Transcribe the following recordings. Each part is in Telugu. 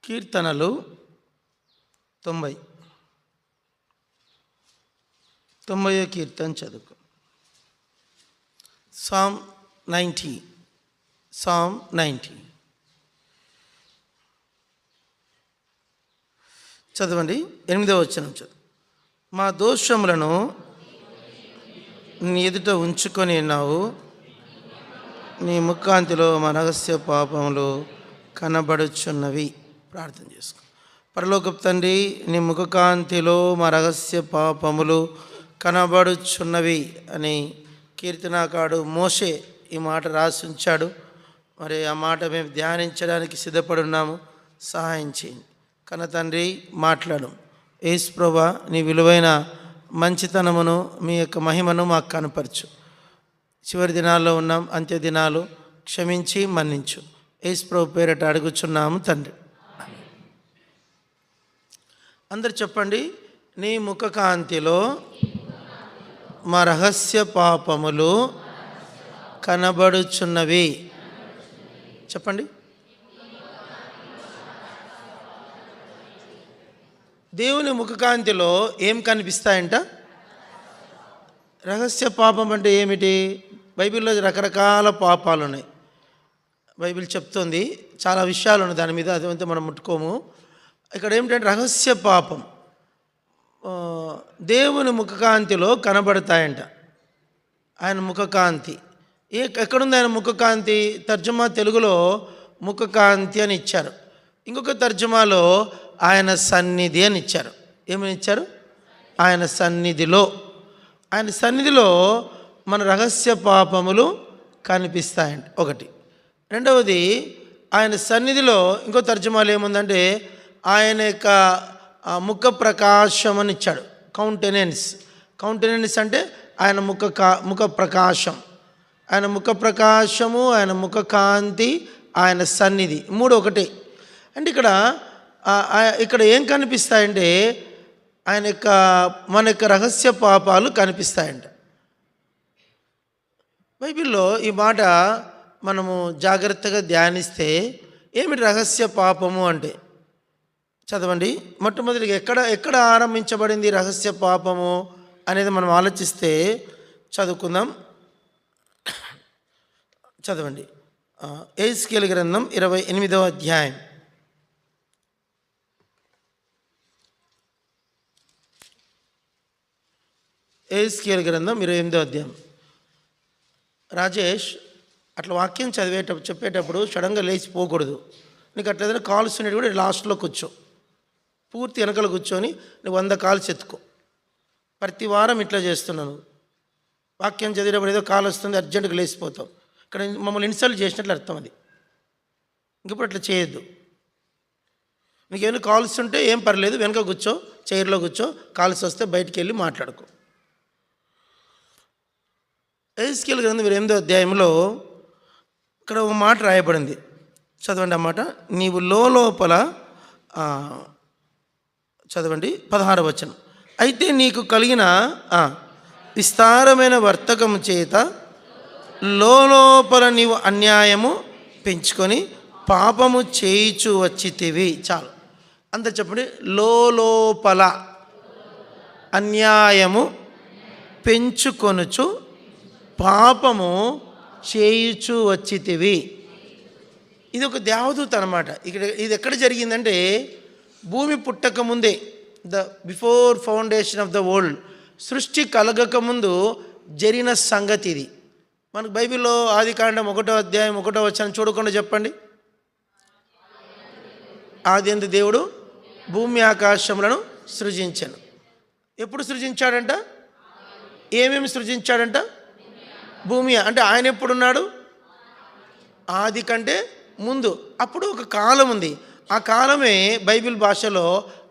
కీర్తనలు 90 కీర్తన చదువుకో. Psalm 90 చదవండి. 8వ వచనం చదువు. మా దోషములను నీ ఎదుట ఉంచుకొని ఉన్నావు, నీ ముఖకాంతిలో మా రహస్య పాపములు కనబడుచున్నవి. ప్రార్థన చేసుకో. పరలోకపు తండ్రి, నీ ముఖకాంతిలో మా రహస్య పాపములు కనబడుచున్నవి అని కీర్తనాకారుడు మోషే ఈ మాట రాసి ఉంచాడు. మరి ఆ మాట మేము ధ్యానించడానికి సిద్ధపడున్నాము. సహాయం చేయండి. కన్న తండ్రి, మాట్లాడు. యేసు ప్రభువా, నీ విలువైన మంచితనమును, మీ యొక్క మహిమను మాకు కనపరచు. చివరి దినాల్లో ఉన్నాం, అంత్య దినాలు. క్షమించి మన్నించు. యేసు ప్రభు పేరట అడుగుచున్నాము తండ్రి. అందరు చెప్పండి. నీ ముఖకాంతిలో మా రహస్య పాపములు కనబడుచున్నవి. చెప్పండి. దేవుని ముఖకాంతిలో ఏం కనిపిస్తాయంట? రహస్య పాపం అంటే ఏమిటి? బైబిల్లో రకరకాల పాపాలు ఉన్నాయి. బైబిల్ చెప్తుంది, చాలా విషయాలు ఉన్నాయి దాని మీద, అదంతా మనం ముట్టుకోము. ఇక్కడ ఏమిటంటే రహస్య పాపం దేవుని ముఖకాంతిలో కనబడతాయంట. ఆయన ముఖకాంతి ఎక్కడుంది? ఆయన ముఖకాంతి తర్జుమా తెలుగులో ముఖకాంతి అని ఇచ్చారు. ఇంకొక తర్జుమాలో ఆయన సన్నిధి అని ఇచ్చారు. ఏమని ఇచ్చారు? ఆయన సన్నిధిలో. ఆయన సన్నిధిలో మన రహస్య పాపములు కనిపిస్తాయంట ఒకటి. రెండవది, ఆయన సన్నిధిలో ఇంకో తర్జుమాలు ఏముందంటే ఆయన యొక్క ముఖ ప్రకాశం అని ఇచ్చాడు. కౌంటెనెన్స్ అంటే ఆయన ముఖ ప్రకాశం. ఆయన ముఖ ప్రకాశము, ఆయన ముఖ కాంతి, ఆయన సన్నిధి, మూడు ఒకటే. అంటే ఇక్కడ ఏం కనిపిస్తాయంటే ఆయన యొక్క మన యొక్క రహస్య పాపాలు కనిపిస్తాయంట. బైబిల్లో ఈ మాట మనము జాగ్రత్తగా ధ్యానిస్తే ఏమిటి రహస్య పాపము అంటే? చదవండి. మొట్టమొదటిగా ఎక్కడ ఆరంభించబడింది రహస్య పాపము అనేది మనం ఆలోచిస్తే చదువుకుందాం. చదవండి. యెహెజ్కేలు గ్రంథం 28వ అధ్యాయం. యెహెజ్కేలు గ్రంథం 28వ అధ్యాయం. రాజేష్, అట్లా వాక్యం చెప్పేటప్పుడు సడన్గా లేచిపోకూడదు. నీకు అట్లా ఏదైనా కాల్స్ ఉండేది కూడా లాస్ట్లో కూర్చో, పూర్తి వెనకలు కూర్చొని నువ్వు 100 కాల్స్ ఎత్తుకో. ప్రతి వారం ఇట్లా చేస్తున్నాను. వాక్యం చదివేటప్పుడు ఏదో కాల్ వస్తుంది, అర్జెంటుగా లేచిపోతాం. ఇక్కడ మమ్మల్ని ఇన్సల్ట్ చేసినట్లు అర్థం అది. ఇంకప్పుడు అట్లా చేయొద్దు. నీకు ఏమైనా కాల్స్ ఉంటే ఏం పర్లేదు, వెనక కూర్చో, చైర్లో కూర్చో. కాల్స్ వస్తే బయటికి వెళ్ళి మాట్లాడుకో. యెహెజ్కేలు గ్రంథం 28వ అధ్యాయంలో ఇక్కడ ఒక మాట రాయబడింది. చదవండి అన్నమాట. నీవు లోపల చదవండి 16వ వచనం. అయితే నీకు కలిగిన విస్తారమైన వర్తకము చేత లోపల నీవు అన్యాయము పెంచుకొని పాపము చేయిచు వచ్చితివి. చాలు, అంత చెప్పండి. లోపల అన్యాయము పెంచుకొనుచు పాపము చేయుచు వచ్చితివి. ఇది ఒక దేవదూత అన్నమాట. ఇది ఎక్కడ జరిగిందంటే భూమి పుట్టక ముందే, before foundation of the world, సృష్టి కలగక ముందు జరిగిన సంగతి ఇది. మనకు బైబిల్లో ఆదికాండం 1వ అధ్యాయం 1వ వచనం చూడకుండా చెప్పండి. ఆదియందు దేవుడు భూమి ఆకాశములను సృజించెను. ఎప్పుడు సృజించాడంట? ఏమేమి సృజించాడంట? భూమి. అంటే ఆయన ఎప్పుడున్నాడు? ఆది కంటే ముందు. అప్పుడు ఒక కాలం ఉంది. ఆ కాలమే బైబిల్ భాషలో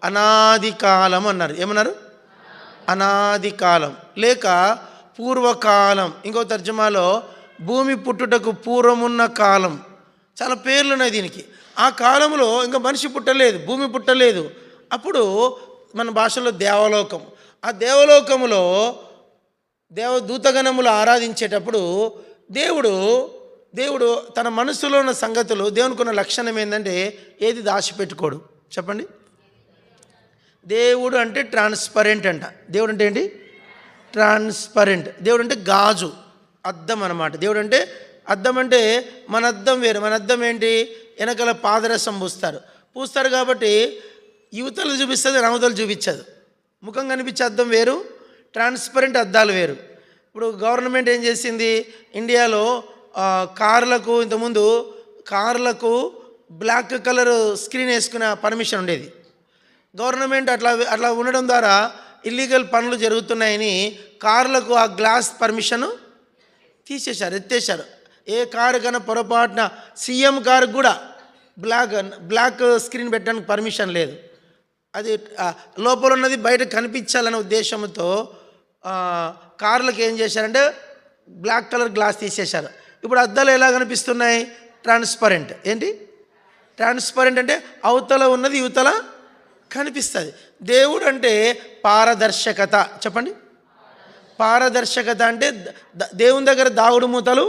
అనాది కాలం అన్నారు. ఏమన్నారు? అనాది కాలం లేక పూర్వకాలం. ఇంకో తర్జుమాలో భూమి పుట్టుటకు పూర్వమున్న కాలం. చాలా పేర్లు ఉన్నాయి దీనికి. ఆ కాలంలో ఇంకా మనిషి పుట్టలేదు, భూమి పుట్టలేదు. అప్పుడు మన భాషలో దేవలోకం. ఆ దేవలోకములో దేవదూతగణములు ఆరాధించేటప్పుడు దేవుడు దేవుడు తన మనసులో ఉన్న సంగతులు, దేవునికి ఉన్న లక్షణం ఏంటంటే ఏది దాచిపెట్టుకోడు. చెప్పండి. దేవుడు అంటే ట్రాన్స్పరెంట్ అంట. దేవుడు అంటే ఏంటి? ట్రాన్స్పరెంట్. దేవుడు అంటే గాజు, అద్దం అన్నమాట. దేవుడు అంటే అద్దం. అంటే మన అద్దం వేరు. మన అద్దం ఏంటి? వెనకాల పాదరసం పూస్తారు కాబట్టి యువతలు చూపిస్తుంది, నవతలు చూపించదు. ముఖం కనిపించే అద్దం వేరు, ట్రాన్స్పరెంట్ అద్దాలు వేరు. ఇప్పుడు గవర్నమెంట్ ఏం చేసింది, ఇండియాలో కార్లకు, ఇంతకుముందు కార్లకు బ్లాక్ కలర్ స్క్రీన్ వేసుకునే పర్మిషన్ ఉండేది. గవర్నమెంట్ అట్లా ఉండడం ద్వారా ఇల్లీగల్ పనులు జరుగుతున్నాయని కార్లకు ఆ గ్లాస్ పర్మిషన్ తీసేశారు, ఎత్తేశారు. ఏ కారు కన్నా పొరపాటున సీఎం కారు కూడా బ్లాక్ స్క్రీన్ పెట్టడానికి పర్మిషన్ లేదు. అది లోపల ఉన్నది బయట కనిపించాలనే ఉద్దేశంతో కార్లకు ఏం చేశారంటే బ్లాక్ కలర్ గ్లాస్ తీసేశారు. ఇప్పుడు అద్దాలు ఎలా కనిపిస్తున్నాయి? ట్రాన్స్పరెంట్. ఏంటి ట్రాన్స్పరెంట్? అంటే అవతల ఉన్నది యువతల కనిపిస్తుంది. దేవుడు అంటే పారదర్శకత. చెప్పండి. పారదర్శకత అంటే దేవుని దగ్గర దాగుడు మూతలు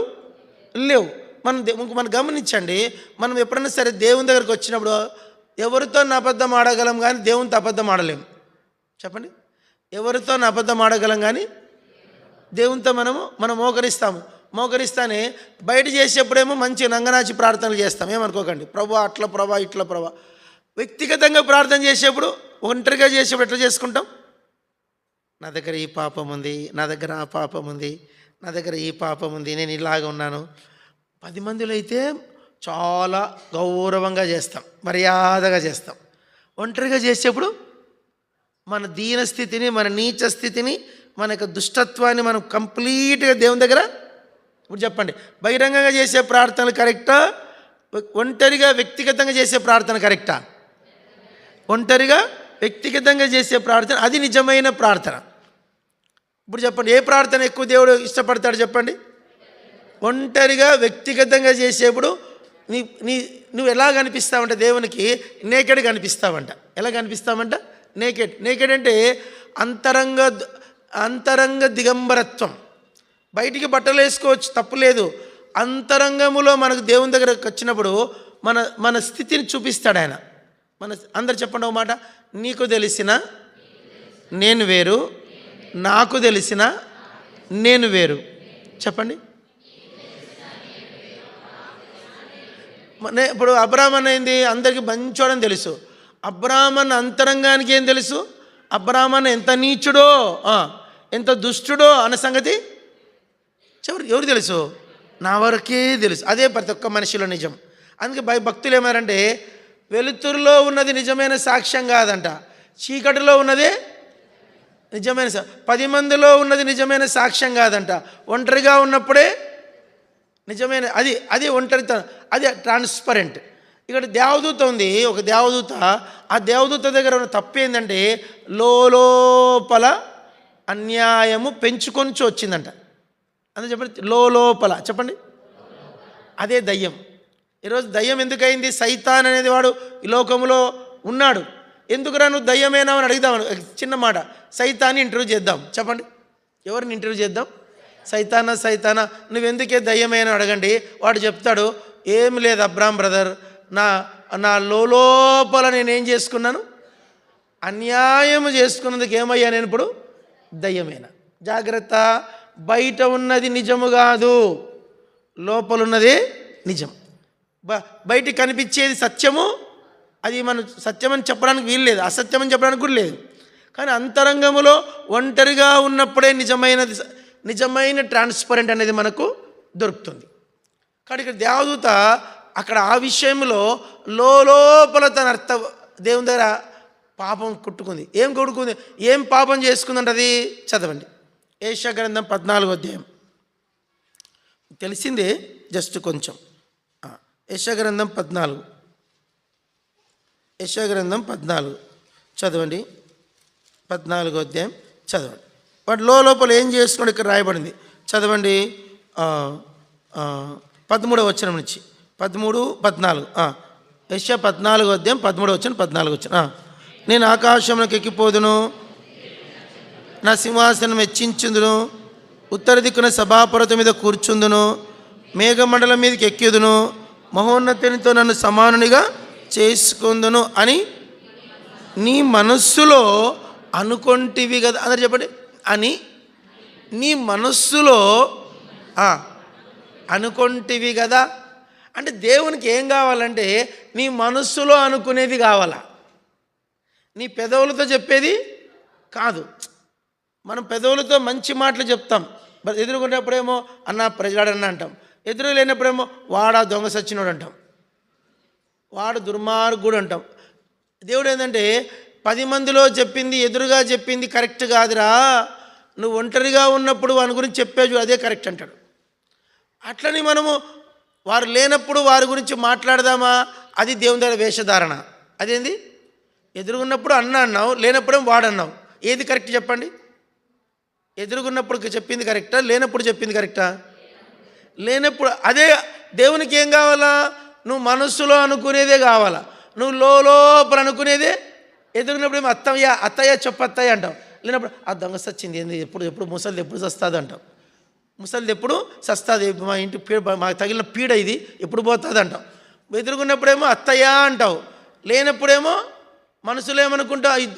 లేవు. మనం గమనించండి, మనం ఎప్పుడైనా సరే దేవుని దగ్గరకు వచ్చినప్పుడు ఎవరితో అబద్ధం ఆడగలం కానీ దేవునితో అబద్ధం ఆడలేము. చెప్పండి. ఎవరితో అబద్ధం ఆడగలం కానీ దేవునితో మనం మోకరిస్తానే బయట చేసేప్పుడేమో మంచి నంగనాచి ప్రార్థనలు చేస్తాం. ఏమనుకోకండి, ప్రభా అట్లా, ప్రభా ఇట్లా, ప్రభా. వ్యక్తిగతంగా ప్రార్థన చేసేప్పుడు, ఒంటరిగా చేసేప్పుడు ఎట్లా చేసుకుంటాం? నా దగ్గర ఈ పాపం ఉంది, నా దగ్గర ఆ పాపం ఉంది, నా దగ్గర ఈ పాపం ఉంది, నేను ఇలాగ ఉన్నాను. 10 మందిలో అయితే చాలా గౌరవంగా చేస్తాం, మర్యాదగా చేస్తాం. ఒంటరిగా చేసేప్పుడు మన దీన స్థితిని, మన నీచ స్థితిని, మన యొక్క దుష్టత్వాన్ని మనం కంప్లీట్గా దేవుని దగ్గర. ఇప్పుడు చెప్పండి, బహిరంగంగా చేసే ప్రార్థనలు కరెక్టా? ఒంటరిగా వ్యక్తిగతంగా చేసే ప్రార్థన కరెక్టా? ఒంటరిగా వ్యక్తిగతంగా చేసే ప్రార్థన అది నిజమైన ప్రార్థన. ఇప్పుడు చెప్పండి, ఏ ప్రార్థన ఎక్కువ దేవుడు ఇష్టపడతాడు? చెప్పండి. ఒంటరిగా వ్యక్తిగతంగా చేసేప్పుడు నువ్వు ఎలా కనిపిస్తావంట దేవునికి? నేకెడ్ కనిపిస్తావంట. ఎలా కనిపిస్తావంట? నేకెడ్ అంటే అంతరంగ దిగంబరత్వం. బయటికి బట్టలు వేసుకోవచ్చు, తప్పులేదు. అంతరంగములో మనకు దేవుని దగ్గరకు వచ్చినప్పుడు మన స్థితిని చూపిస్తాడు ఆయన. అందరు చెప్పండి ఒక మాట, నీకు తెలిసిన నేను వేరు, నాకు తెలిసిన నేను వేరు. చెప్పండి. ఇప్పుడు అబ్రాహ్మణ్ అయింది, అందరికీ మంచోడని తెలుసు. అబ్రాహ్మణ్ అంతరంగానికి ఏం తెలుసు? అబ్రాహ్మణ్ ఎంత నీచుడో, ఎంత దుష్టుడో అన్న సంగతి ఎవరు తెలుసు? నా వరకే తెలుసు. అదే ప్రతి ఒక్క మనిషిలో నిజం. అందుకే భక్తులు ఏమారంటే, వెలుతురులో ఉన్నది నిజమైన సాక్ష్యం కాదంట, చీకటిలో ఉన్నదే నిజమైన 10 మందిలో ఉన్నది నిజమైన సాక్ష్యం కాదంట, ఒంటరిగా ఉన్నప్పుడే నిజమైన అది ఒంటరితనం, అది ట్రాన్స్పరెంట్. ఇక్కడ దేవదూత ఉంది, ఒక దేవదూత. ఆ దేవదూత దగ్గర ఉన్న తప్పు ఏంటంటే లోపల అన్యాయము పెంచుకొని వచ్చిందంట. అందుకే చెప్పండి, లోపల. చెప్పండి. అదే దయ్యం. ఈరోజు దయ్యం ఎందుకైంది? సైతాన్ అనేది వాడు ఈ లోకంలో ఉన్నాడు. ఎందుకురా నువ్వు దయ్యమేనా అని అడుగుదాం. చిన్న మాట, సైతాన్ని ఇంటర్వ్యూ చేద్దాం. చెప్పండి, ఎవరిని ఇంటర్వ్యూ చేద్దాం? సైతానా నువ్వెందుకే దయ్యమేనా అడగండి. వాడు చెప్తాడు, ఏం లేదు అబ్రాహ్మ్ బ్రదర్, నా లోపల నేనేం చేసుకున్నాను? అన్యాయం చేసుకున్నందుకు ఏమయ్యా నేను ఇప్పుడు? దయ్యమేనా? జాగ్రత్త, బయట ఉన్నది నిజము కాదు, లోపలున్నదే నిజం. బయటికి కనిపించేది సత్యము, అది మనం సత్యమని చెప్పడానికి వీలు లేదు, అసత్యమని చెప్పడానికి కూడా లేదు. కానీ అంతరంగములో ఒంటరిగా ఉన్నప్పుడే నిజమైన ట్రాన్స్పరెంట్ అనేది మనకు దొరుకుతుంది. కానీ ఇక్కడ దేవదూత అక్కడ ఆ విషయంలో లోపల తన దేవుని దగ్గర పాపం కుట్టుకుంది. ఏం పాపం చేసుకుందంటది? చదవండి. యెషయా గ్రంథం 14వ అధ్యాయం. తెలిసిందే, జస్ట్ కొంచెం. యెషయా గ్రంథం 14 చదవండి. 14వ అధ్యాయం చదవండి. వాటి లోపల ఏం చేసుకుని ఇక్కడ రాయబడింది. చదవండి. 13వ వచనం నుంచి 13-14. యెషయా 14వ అధ్యాయం 13వ వచనం 14వ వచనం. నేను ఆకాశంలోకి ఎక్కిపోదును, నా సింహాసనం హెచ్చించుదును, ఉత్తర దిక్కున సభాపర్వతం మీద కూర్చుందును, మేఘమండలం మీదకి ఎక్కేదును, మహోన్నతునితో నన్ను సమానునిగా చేసుకుందును అని నీ మనస్సులో అనుకొంటివి కదా. అందరు చెప్పండి. అని నీ మనస్సులో అనుకొంటివి కదా. అంటే దేవునికి ఏం కావాలంటే నీ మనస్సులో అనుకునేది కావాలా, నీ పెదవులతో చెప్పేది కాదు. మనం పెదవులతో మంచి మాటలు చెప్తాం, ఎదుర్కొన్నప్పుడేమో అన్న ప్రజలాడన్న అంటాం, ఎదురు లేనప్పుడేమో వాడా దొంగ సచ్చినోడు అంటాం, వాడు దుర్మార్గుడు అంటాం. దేవుడు ఏంటంటే 10 మందిలో చెప్పింది ఎదురుగా చెప్పింది కరెక్ట్ కాదురా, నువ్వు ఒంటరిగా ఉన్నప్పుడు వాని గురించి చెప్పేది అదే కరెక్ట్ అంటాడు. అట్లని మనము వారు లేనప్పుడు వారి గురించి మాట్లాడదామా, అది దేవుని దగ్గర వేషధారణ. అదేంది, ఎదురుగున్నప్పుడు అన్న అన్నావు, లేనప్పుడేమో వాడన్నావు, ఏది కరెక్ట్ చెప్పండి? ఎదురుగున్నప్పుడు చెప్పింది కరెక్టా, లేనప్పుడు చెప్పింది కరెక్టా? లేనప్పుడు. అదే దేవునికి ఏం కావాలా, నువ్వు మనస్సులో అనుకునేదే కావాలా, నువ్వు లోపల అనుకునేదే. ఎదురున్నప్పుడు ఏమో అత్తయ్య అత్తయ్య చెప్పత్తయ్య అంటావు, లేనప్పుడు ఆ దొంగ సచ్చింది ఏంది, ఎప్పుడు ముసలిది ఎప్పుడు సస్తుంది అంటాం, ముసలిది ఎప్పుడు సస్తుంది, మా ఇంటి మాకు తగిలిన పీడ ఇది ఎప్పుడు పోతుంది అంటాం. ఎదురుకున్నప్పుడేమో అత్తయ్య అంటావు, లేనప్పుడేమో మనసులో ఏమనుకుంటావు, ఇది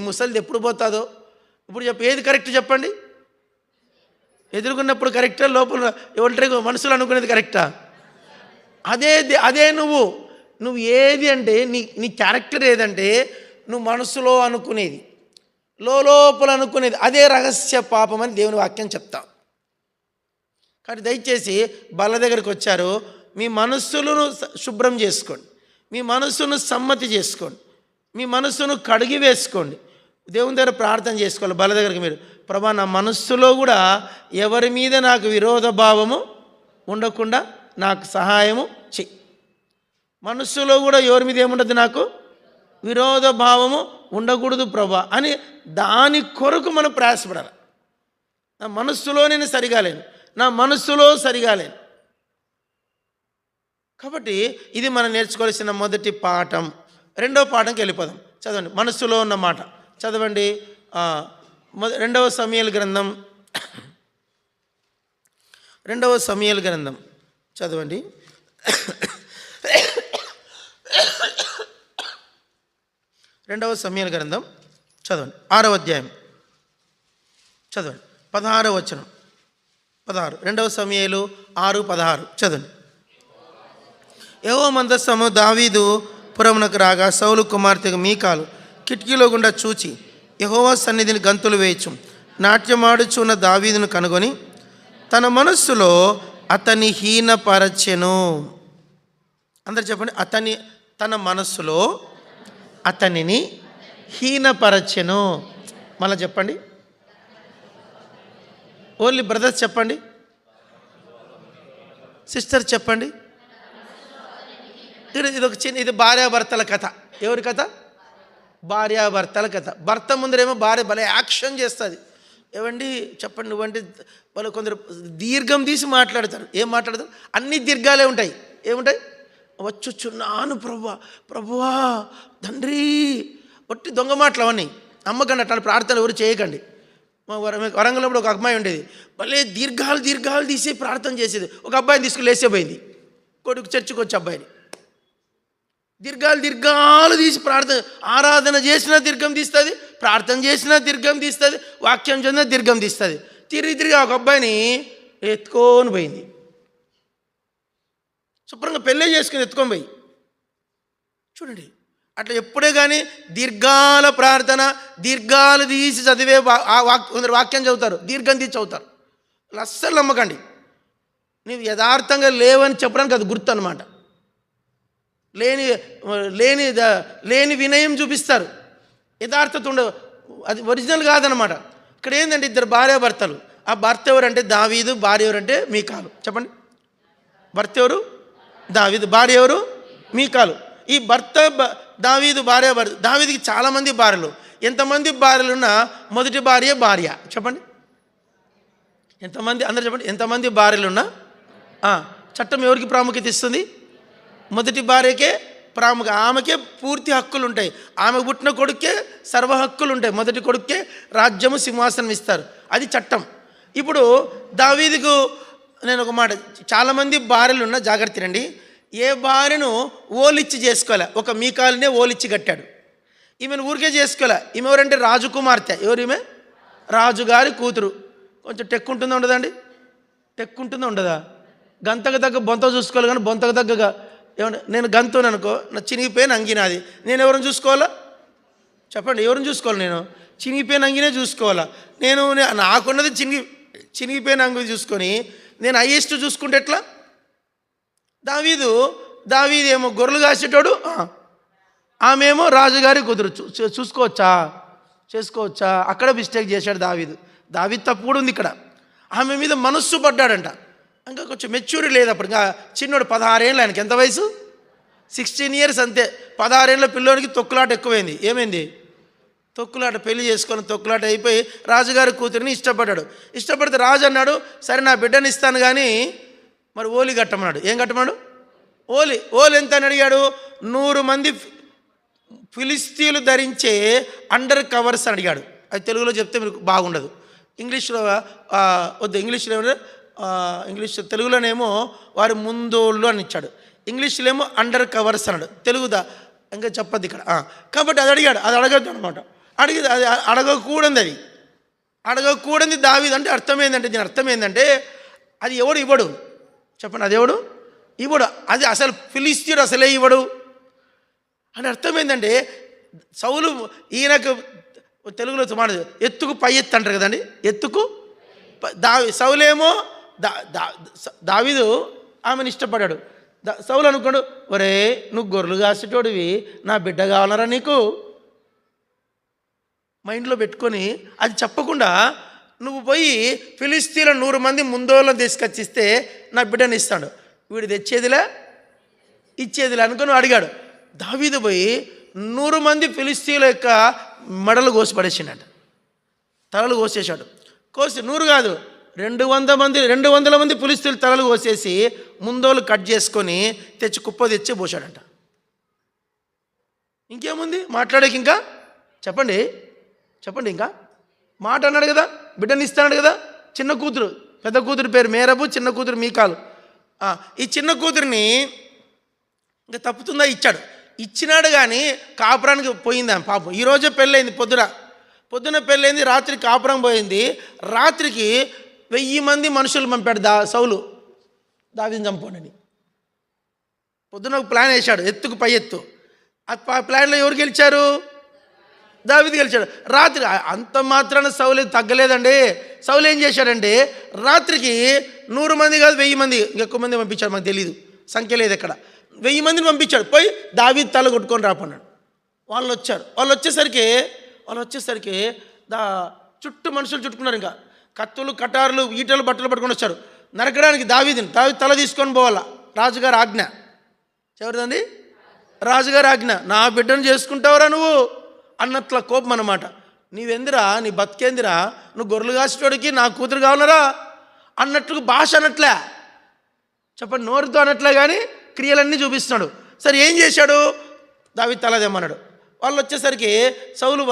ముసలిది ఎప్పుడు పోతుందో. ఇప్పుడు ఏది కరెక్ట్ చెప్పండి? ఎదురుకున్నప్పుడు కరెక్టా, లోపల ఒంటరిగా మనసులో అనుకునేది కరెక్టా? అదే నువ్వు ఏది అంటే నీ క్యారెక్టర్ ఏదంటే నువ్వు మనసులో అనుకునేది, లోపల అనుకునేది, అదే రహస్య పాపం అని దేవుని వాక్యం చెప్తాం. కాబట్టి దయచేసి బల్ల దగ్గరికి వచ్చారు, మీ మనస్సులను శుభ్రం చేసుకోండి, మీ మనస్సును సమ్మతి చేసుకోండి, మీ మనస్సును కడిగి వేసుకోండి, దేవుని దగ్గర ప్రార్థన చేసుకోవాలి. బల్ల దగ్గరికి మీరు, ప్రభా నా మనస్సులో కూడా ఎవరి మీద నాకు విరోధ భావము ఉండకుండా నాకు సహాయము చెయ్యి. మనస్సులో కూడా ఎవరి మీద ఏముండదు, నాకు విరోధ భావము ఉండకూడదు ప్రభా అని దాని కొరకు మనం ప్రయాసపడాలి. నా మనస్సులో నేను సరిగాలేను, నా మనస్సులో సరిగాలేను. కాబట్టి ఇది మనం నేర్చుకోవాల్సిన మొదటి పాఠం. రెండవ పాఠంకి వెళ్ళిపోదాం. చదవండి, మనస్సులో ఉన్న మాట చదవండి. 2వ సమూయేలు గ్రంథం, 2వ సమూయేలు గ్రంథం చదవండి. 2వ సమూయేలు గ్రంథం చదవండి, 6వ అధ్యాయం చదవండి, 16వ వచనం. 16 2వ సమూయేలు 6:16 చదవండి. యెహోవా మందసము దావీదు పురమునకు రాగా సౌలు కుమార్తె మీకాలు కిటికీలో గుండా చూచి యెహోవా సన్నిధిని గంతులు వేయచ్చు నాట్యమాడుచున్న దావీదును కనుగొని తన మనస్సులో అతని హీనపరచెను. అందరు చెప్పండి, తన మనస్సులో అతనిని హీనపరచెను. మళ్ళీ చెప్పండి, ఓన్లీ బ్రదర్స్ చెప్పండి, సిస్టర్ చెప్పండి. ఇది భార్యాభర్తల కథ. ఎవరి కథ? భార్యాభర్తల కథ. భర్త ముందరేమో భార్య భలే యాక్షన్ చేస్తుంది. ఏవండి చెప్పండి నువ్వంటే వాళ్ళు కొందరు దీర్ఘం తీసి మాట్లాడతారు. ఏం మాట్లాడతారు? అన్ని దీర్ఘాలే ఉంటాయి. ఏముంటాయి? వచ్చుచున్నాను ప్రభువా తండ్రి, ఒట్టి దొంగ మాటలు అవన్నీ. నమ్మకండి, అట్లా ప్రార్థనలు ఎవరు చేయకండి. వరంగల్లో ఒక అమ్మాయి ఉండేది, భలే దీర్ఘాలు తీసి ప్రార్థన చేసేది. ఒక అబ్బాయిని తీసుకుని లేసేపోయింది, కొడుకు చర్చికి వచ్చి అబ్బాయిని దీర్ఘాలు తీసి ఆరాధన చేసినా దీర్ఘం తీస్తుంది, ప్రార్థన చేసినా దీర్ఘం తీస్తుంది, వాక్యం చదివినా దీర్ఘం తీస్తుంది. తిరిగి ఒక అబ్బాయిని ఎత్తుకొని పోయింది. శుభ్రంగా పెళ్ళే చేసుకుని ఎత్తుకొని పోయి. చూడండి, అట్లా ఎప్పుడే కానీ దీర్ఘాల ప్రార్థన, దీర్ఘాలు తీసి చదివే కొందరు వాక్యం చదువుతారు, దీర్ఘం తీసి చదువుతారు. అస్సలు నమ్మకండి. నీవు యథార్థంగా లేవని చెప్పడానికి అది గుర్తు అన్నమాట. లేని వినయం చూపిస్తారు, యథార్థత ఉండదు, అది ఒరిజినల్ కాదనమాట. ఇక్కడ ఏంటంటే ఇద్దరు భార్యాభర్తలు. ఆ భర్త ఎవరంటే దావీదు, భార్య ఎవరంటే మీకాలు. చెప్పండి, భర్త ఎవరు? దావీదు, భార్య ఎవరు? మీకాలు. ఈ భర్త దావీదు భార్య. దావీదుకి చాలామంది భార్యలు. ఎంతమంది భార్యలున్నా మొదటి భార్య. చెప్పండి ఎంతమంది, అందరూ చెప్పండి. ఎంతమంది భార్యలున్నా చట్టం ఎవరికి ప్రాముఖ్యత ఇస్తుంది? మొదటి భార్యకే ప్రాముఖ్యత. ఆమెకే పూర్తి హక్కులు ఉంటాయి. ఆమె పుట్టిన కొడుకే సర్వ హక్కులు ఉంటాయి. మొదటి కొడుకే రాజ్యము సింహాసనం ఇస్తారు, అది చట్టం. ఇప్పుడు దావీదుకు నేను ఒక మాట, చాలామంది భార్యలు ఉన్న జాగ్రత్త రండి. ఏ భార్యను ఓలిచ్చి చేసుకోలే, ఒక మీకాలునే ఓలిచ్చి కట్టాడు. ఈమెను ఊరికే చేసుకోలే. ఈమె ఎవరంటే రాజకుమార్తె. ఎవరు ఈమె? రాజుగారి కూతురు. కొంచెం టెక్ ఉంటుందా ఉండదండి? టెక్ ఉంటుందా ఉండదా? గంతకు తగ్గ బొంత చూసుకోవాలి, కానీ బొంతకు తగ్గగా ఏమన్నా నేను గంతుని అనుకో, నా చినిగిపోయిన అంగినాది, నేను ఎవరిని చూసుకోవాలా చెప్పండి? ఎవరిని చూసుకోవాలి? నేను చినిగిపోయిన అంగినే చూసుకోవాలా? నేను నాకున్నది చినిగిపోయిన అంగి చూసుకొని నేను హైయెస్ట్ చూసుకుంటే ఎట్లా? దావీదేమో గొర్రెలు కాసేటోడు, ఆమెమో రాజుగారి కుదురు. చూసుకోవచ్చా? చేసుకోవచ్చా? అక్కడ మిస్టేక్ చేశాడు దావీదు తప్పు కూడా ఉంది ఇక్కడ. ఆమె మీద మనస్సు పడ్డాడంట. ఇంకా కొంచెం మెచ్యూరిటీ లేదు అప్పుడు. ఇంకా చిన్నోడు 16 ఏళ్ళు, ఆయనకి ఎంత వయసు? 16 ఇయర్స్ అంతే. 16 ఏళ్ళ పిల్లోనికి తొక్కులాట ఎక్కువైంది. ఏమైంది? తొక్కులాట. పెళ్లి చేసుకొని తొక్కులాట అయిపోయి రాజుగారి కూతురిని ఇష్టపడితే రాజు అన్నాడు, సరే నా బిడ్డని ఇస్తాను కానీ మరి ఓలి కట్టమన్నాడు. ఏం కట్టమన్నాడు? ఓలి ఎంత అని అడిగాడు? 100 మంది ఫిలిస్తీన్లు ధరించే అండర్ కవర్స్ అని అడిగాడు. అది తెలుగులో చెప్తే మీకు బాగుండదు. ఇంగ్లీష్లో వద్దు. తెలుగులోనేమో వారి ముందోళ్ళు అని ఇచ్చాడు, ఇంగ్లీష్లో ఏమో అండర్ కవర్స్ అన్నాడు. తెలుగుదా ఇంకా చెప్పద్దు ఇక్కడ. కాబట్టి అది అడిగాడు. అది అడగద్దు అనమాట. అది అడగకూడదు దావీదు. అంటే అర్థమైందంటే, దీని అర్థమైందంటే అది ఎవడు ఇవ్వడు చెప్పండి? అది ఎవడు ఇవ్వడు. అది అసలు ఫిలిస్తీయుడు అసలే ఇవ్వడు అని అర్థమైందంటే, సౌలు ఈయనకు తెలుగులో మాట ఎత్తుకు పై ఎత్తు అంటారు కదండి. ఎత్తుకు సౌలేమో దావీదు ఆమెను ఇష్టపడ్డాడు. సౌలు అనుకోడు, ఒరే నువ్వు గొర్రెలు కాసేటోడివి, నా బిడ్డ కావాలరా నీకు? మైండ్లో పెట్టుకొని అది చెప్పకుండా నువ్వు పోయి ఫిలిస్తీన్ల 100 మంది ముందోళ్ళని తీసుకొచ్చిస్తే నా బిడ్డని ఇస్తాడు. వీడు తెచ్చేదిలే ఇచ్చేదిలే అనుకుని అడిగాడు. దావీదు పోయి 100 మంది ఫిలిస్తీన్ల యొక్క మెడలు కోసి పడేసిండట, తలలు కోసేశాడు. కోసి 100 కాదు 200 మంది ఫిలిస్తీన్ల తలలు కోసేసి ముందోళ్ళు కట్ చేసుకొని తెచ్చి కుప్ప తెచ్చి పోసాడంట. ఇంకేముంది మాట్లాడేకి? ఇంకా చెప్పండి ఇంకా మాట అన్నాడు కదా, బిడ్డని ఇస్తాడు కదా. చిన్న కూతురు, పెద్ద కూతురు పేరు మేరబు, చిన్న కూతురు మీకాలు. ఈ చిన్న కూతురిని ఇంకా తప్పుతుందా? ఇచ్చినాడు కానీ కాపురానికి పోయింది ఆమె పాపం. ఈరోజే పెళ్ళయింది, పొద్దున పెళ్ళైంది, రాత్రి కాపురం పోయింది. రాత్రికి 1000 మంది మనుషులు పంపాడు సౌలు దావీదుని చంపండి. పొద్దున ఒక ప్లాన్ వేశాడు, ఎత్తుకు పై ఎత్తు. ఆ ప్లాన్లో ఎవరు గెలిచారు? దావీదు గెలిచాడు. రాత్రి అంత మాత్రాన సౌలు తగ్గలేదండి. సౌలు ఏం చేశాడంటే రాత్రికి 100 మంది కాదు 1000 మంది, ఇంకెక్కువ మంది పంపించాడు, మాకు తెలియదు, సంఖ్య లేదు ఎక్కడ. 1000 మందిని పంపించాడు. పోయి దావీదు తల కొట్టుకొని రాపన్నాడు. వాళ్ళు వచ్చారు. వాళ్ళు వచ్చేసరికి చుట్టూ మనుషులు చుట్టుకున్నారు. ఇంకా కత్తులు, కటారులు, ఈటలు, బట్టలు పట్టుకొని వచ్చారు నరకడానికి. దావీదు తల తీసుకొని పోవాలా. రాజుగారి ఆజ్ఞ. ఎవరిదండి? రాజుగారి ఆజ్ఞ. నా బిడ్డను చేసుకుంటావురా నువ్వు అన్నట్ల కోపం అన్నమాట. నీవెందిరా, నీ బతికేందిరా, నువ్వు గొర్రెలు కాసేటోడికి నా కూతురు కావాలరా అన్నట్లు భాష అనట్లే, చెప్పండి, నోరుతో అనట్లే, కానీ క్రియలన్నీ చూపిస్తున్నాడు. సరే ఏం చేశాడు? దావీదు తల తెమ్మన్నాడు. వాళ్ళు వచ్చేసరికి సౌలు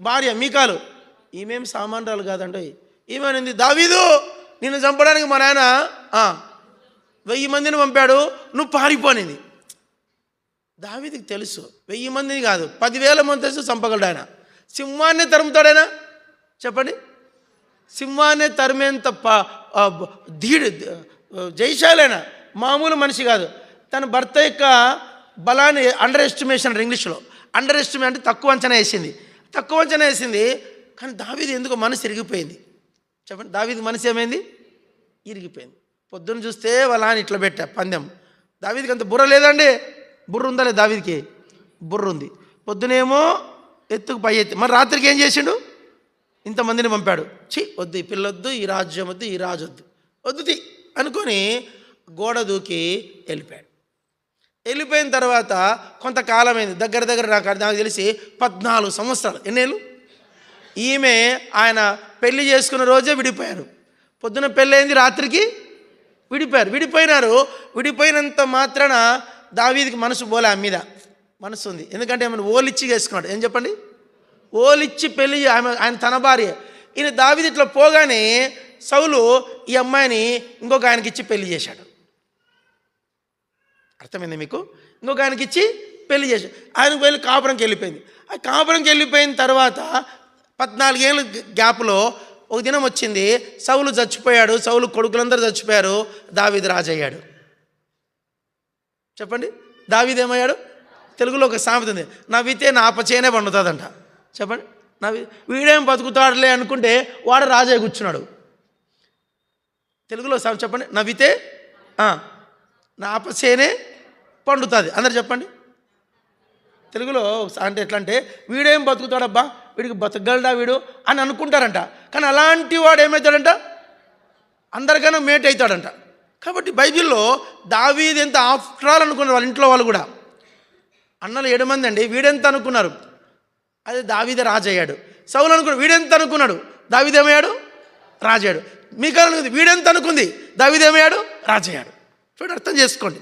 భార్య మీకాలు, ఈమెం సామాన్యురాలు కాదండి, ఈమెనింది, దావీదు నిన్ను చంపడానికి మా నాయన 1000 మందిని పంపాడు, నువ్వు పారిపోనింది. దావీదుకి తెలుసు 1000 మందిని కాదు 10,000 మంది తెలుసు చంపగలడు ఆయన. సింహాన్ని తరుముతాడైనా చెప్పండి? సింహాన్ని తరిమేంత జైశాలైనా మామూలు మనిషి కాదు. తన భర్త యొక్క బలాన్ని అండర్ ఎస్టిమేషన్, ఇంగ్లీష్లో అండర్ ఎస్టిమేట్ అంటే తక్కువ అంచనా వేసింది. కానీ దావీదు ఎందుకో మనసు ఇరిగిపోయింది. చెప్పండి, దావీదు మనసు ఏమైంది? ఇరిగిపోయింది. పొద్దున్న చూస్తే వాళ్ళ ఆయన ఇట్లా పెట్టా పందెం. దావీదుకి అంత బుర్ర లేదండి. బుర్ర ఉందా లేదు? దావీదుకి బుర్ర ఉంది. పొద్దునేమో ఎత్తుకు పై ఎత్తి, మరి రాత్రికి ఏం చేసిండు? ఇంతమందిని పంపాడు. వద్దు, ఈ పిల్లొద్దు, ఈ రాజ్యం వద్దు, ఈ రాజు వద్దు అనుకొని గోడ దూకి వెళ్ళిపోయిన తర్వాత కొంతకాలమైంది, దగ్గర నాకు తెలిసి 14 సంవత్సరాలు. ఎన్నేళ్ళు? ఈమె ఆయన పెళ్లి చేసుకున్న రోజే విడిపోయారు. పొద్దున పెళ్ళైంది, రాత్రికి విడిపోయినంత మాత్రాన దావీదుకి మనసు పోలే, ఆమె మీద మనసు ఉంది. ఎందుకంటే ఆమెను ఓలిచ్చి చేసుకున్నాడు. ఏం చెప్పండి? ఓలిచ్చి పెళ్ళి, ఆయన తన భార్య. ఈయన దావీదు ఇట్లా పోగానే సౌలు ఈ అమ్మాయిని ఇంకొక ఆయనకి ఇచ్చి పెళ్లి చేశాడు. అర్థమైంది మీకు? ఇంకొక ఆయనకి ఇచ్చి పెళ్లి చేశాడు. ఆయనకు వెళ్ళి కాపురంకి వెళ్ళిపోయింది. ఆ కాపురంకి వెళ్ళిపోయిన తర్వాత 14 ఏళ్ళ గ్యాప్లో ఒక దినం వచ్చింది, సౌలు చచ్చిపోయాడు, సౌలు కొడుకులందరూ చచ్చిపోయారు, దావీదు రాజు అయ్యాడు. చెప్పండి, దావీదు ఏమయ్యాడు? తెలుగులో ఒక సామెత ఉంది, నవ్వితే నా అపచేనే పండుతుందంట. చెప్పండి, వీడేం బతుకుతాడులే అనుకుంటే వాడు రాజయ్య కూర్చున్నాడు. తెలుగులో సామెత చెప్పండి, నవ్వితే నా అపచేనే పండుతుంది. అందరు చెప్పండి తెలుగులో. అంటే ఎట్లా అంటే, వీడేం బతుకుతాడబ్బా, వీడికి బతకగలడా వీడు అని అనుకుంటారంట. కానీ అలాంటి వాడు ఏమవుతాడంట, అందరికన్నా మేట్ అవుతాడంట. కాబట్టి బైబిల్లో దావీదు ఎంత ఆఫ్టర్ ఆల్ అనుకున్నారు వాళ్ళ ఇంట్లో వాళ్ళు కూడా. అన్నలు 7 మంది అండి, వీడెంత అనుకున్నారు, అదే దావీదే రాజు అయ్యాడు. సౌలు అనుకున్నాడు, వీడెంత అనుకున్నాడు, దావీదు ఏమయ్యాడు? రాజు అయ్యాడు. మీకాలు అనుకుంది, వీడెంత అనుకుంది, దావీదు ఏమయ్యాడు? రాజు అయ్యాడు. చూడండి, అర్థం చేసుకోండి.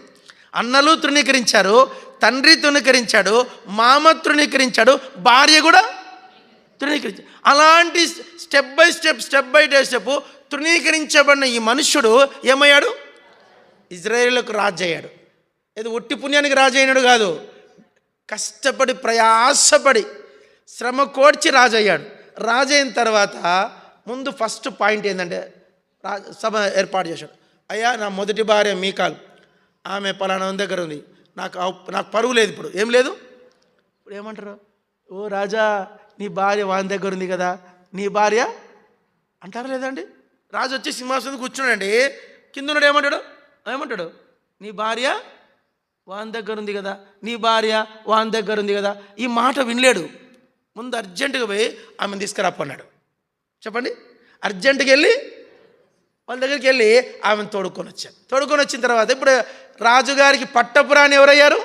అన్నలు తృణీకరించారు, తండ్రి తృణీకరించాడు, మామ తృణీకరించాడు, భార్య కూడా తృణీకరించాడు. అలాంటి స్టెప్ బై స్టెప్ తృణీకరించబడిన ఈ మనుష్యుడు ఏమయ్యాడు? ఇజ్రాయేలుకు రాజు అయ్యాడు. ఏదో ఒట్టి పుణ్యానికి రాజు అయినాడు కాదు, కష్టపడి ప్రయాసపడి శ్రమ కోర్చి రాజు అయ్యాడు. రాజు అయిన తర్వాత ముందు ఫస్ట్ పాయింట్ ఏంటంటే, సభ ఏర్పాటు చేశాడు. అయ్యా, నా మొదటి భార్య మీకాలు, ఆమె పలానా దగ్గర ఉంది, నాకు పరువు లేదు, ఇప్పుడు ఏం లేదు. ఇప్పుడు ఏమంటారు? ఓ రాజా, నీ భార్య వాని దగ్గర ఉంది కదా, నీ భార్య అంటారా లేదండి? రాజు వచ్చి సింహాసనం కూర్చున్నాడండి, కింద ఉన్నాడు ఏమంటాడు? నీ భార్య వాని దగ్గర ఉంది కదా, నీ భార్య వాని దగ్గర ఉంది కదా. ఈ మాట వినలేడు. ముందు అర్జెంటుగా పోయి ఆమెను తీసుకురాపన్నాడు. చెప్పండి, అర్జెంటుగా వెళ్ళి వాళ్ళ దగ్గరికి వెళ్ళి ఆమెను తోడుకొని వచ్చాను. తోడుకొని వచ్చిన తర్వాత ఇప్పుడు రాజుగారికి పట్టపురాణి ఎవరయ్యారు?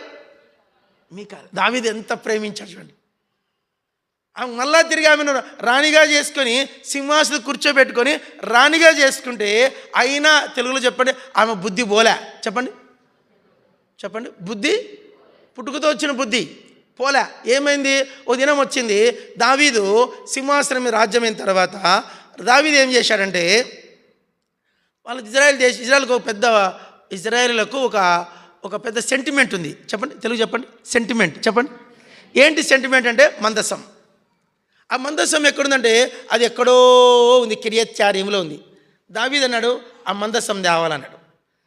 మీకాలు. దావీదు ఎంత ప్రేమించాడు చూడండి. ఆమె మళ్ళా తిరిగి ఆమెను రాణిగా చేసుకొని సింహాసనం కూర్చోబెట్టుకొని రాణిగా చేసుకుంటే, అయినా తెలుగులో చెప్పండి, ఆమె బుద్ధి పోలే. చెప్పండి, బుద్ధి పుట్టుకతో వచ్చిన బుద్ధి పోలే. ఏమైంది? ఓ దినం వచ్చింది, దావీదు సింహాసనం మీద రాజ్యమైన తర్వాత దావీదు ఏం చేశాడంటే, వాళ్ళ ఇజ్రాయెల్కు ఒక పెద్ద సెంటిమెంట్ ఉంది. చెప్పండి, తెలుగు చెప్పండి, సెంటిమెంట్ చెప్పండి. ఏంటి సెంటిమెంట్ అంటే? మందసం. ఆ మందసం ఎక్కడుందంటే, అది ఎక్కడో ఉంది, కిరియత్యారీంలో ఉంది. దావీదు అన్నాడు, ఆ మందసం తేవాలన్నాడు.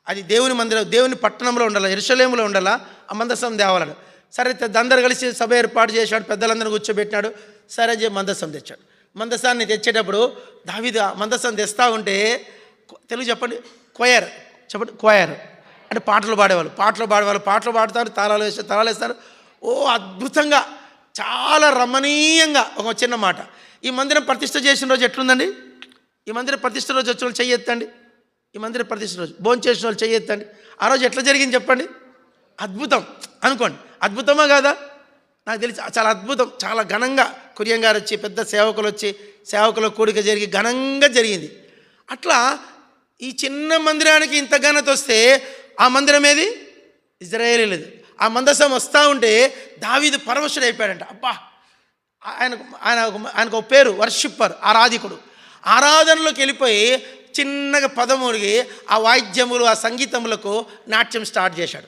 అది దేవుని మందిరం, దేవుని పట్టణంలో ఉండాలి, యెరూషలేములో ఉండాలా, ఆ మందసం తేవాలన్నాడు. సరే, అందరు కలిసి సభ ఏర్పాటు చేశాడు, పెద్దలందరూ కూర్చోబెట్టినాడు. సరే మందసం తెచ్చాడు. మందసాన్ని తెచ్చేటప్పుడు దావీదు మందసం తెస్తూ ఉంటే, తెలుగు చెప్పండి, క్వయర్ చెప్పండి, క్వయర్ అంటే పాటలు పాడేవాళ్ళు పాటలు పాడుతారు, తాళాలు వేస్తారు. ఓ అద్భుతంగా, చాలా రమణీయంగా. ఒక చిన్న మాట, ఈ మందిరం ప్రతిష్ఠ చేసిన రోజు ఎట్లుందండి? ఈ మందిరం ప్రతిష్ఠ రోజు వచ్చిన వాళ్ళు చెయ్యెత్తండి. ఈ మందిరం ప్రతిష్ఠ రోజు భోజనం చేసిన వాళ్ళు చెయ్యెత్తండి. ఆ రోజు ఎట్లా జరిగింది చెప్పండి? అద్భుతం అనుకోండి. అద్భుతమా కాదా? నాకు తెలిసి చాలా అద్భుతం, చాలా ఘనంగా కురియన్ గారు వచ్చి, పెద్ద సేవకులు వచ్చి, సేవకుల కూడిక జరిగి ఘనంగా జరిగింది. అట్లా ఈ చిన్న మందిరానికి ఇంత ఘనత వస్తే, ఆ మందిరం ఏది? ఇజ్రాయేలీలది. ఆ మందసం వస్తూ ఉంటే దావీదు పరవశుడు అయిపోయాడంట. అబ్బా, ఆయనకు ఒక పేరు వర్షిప్పర్, ఆరాధికుడు. ఆరాధనలోకి వెళ్ళిపోయి చిన్నగా పదముడిగి ఆ వాయిద్యములు, ఆ సంగీతములకు నాట్యం స్టార్ట్ చేశాడు.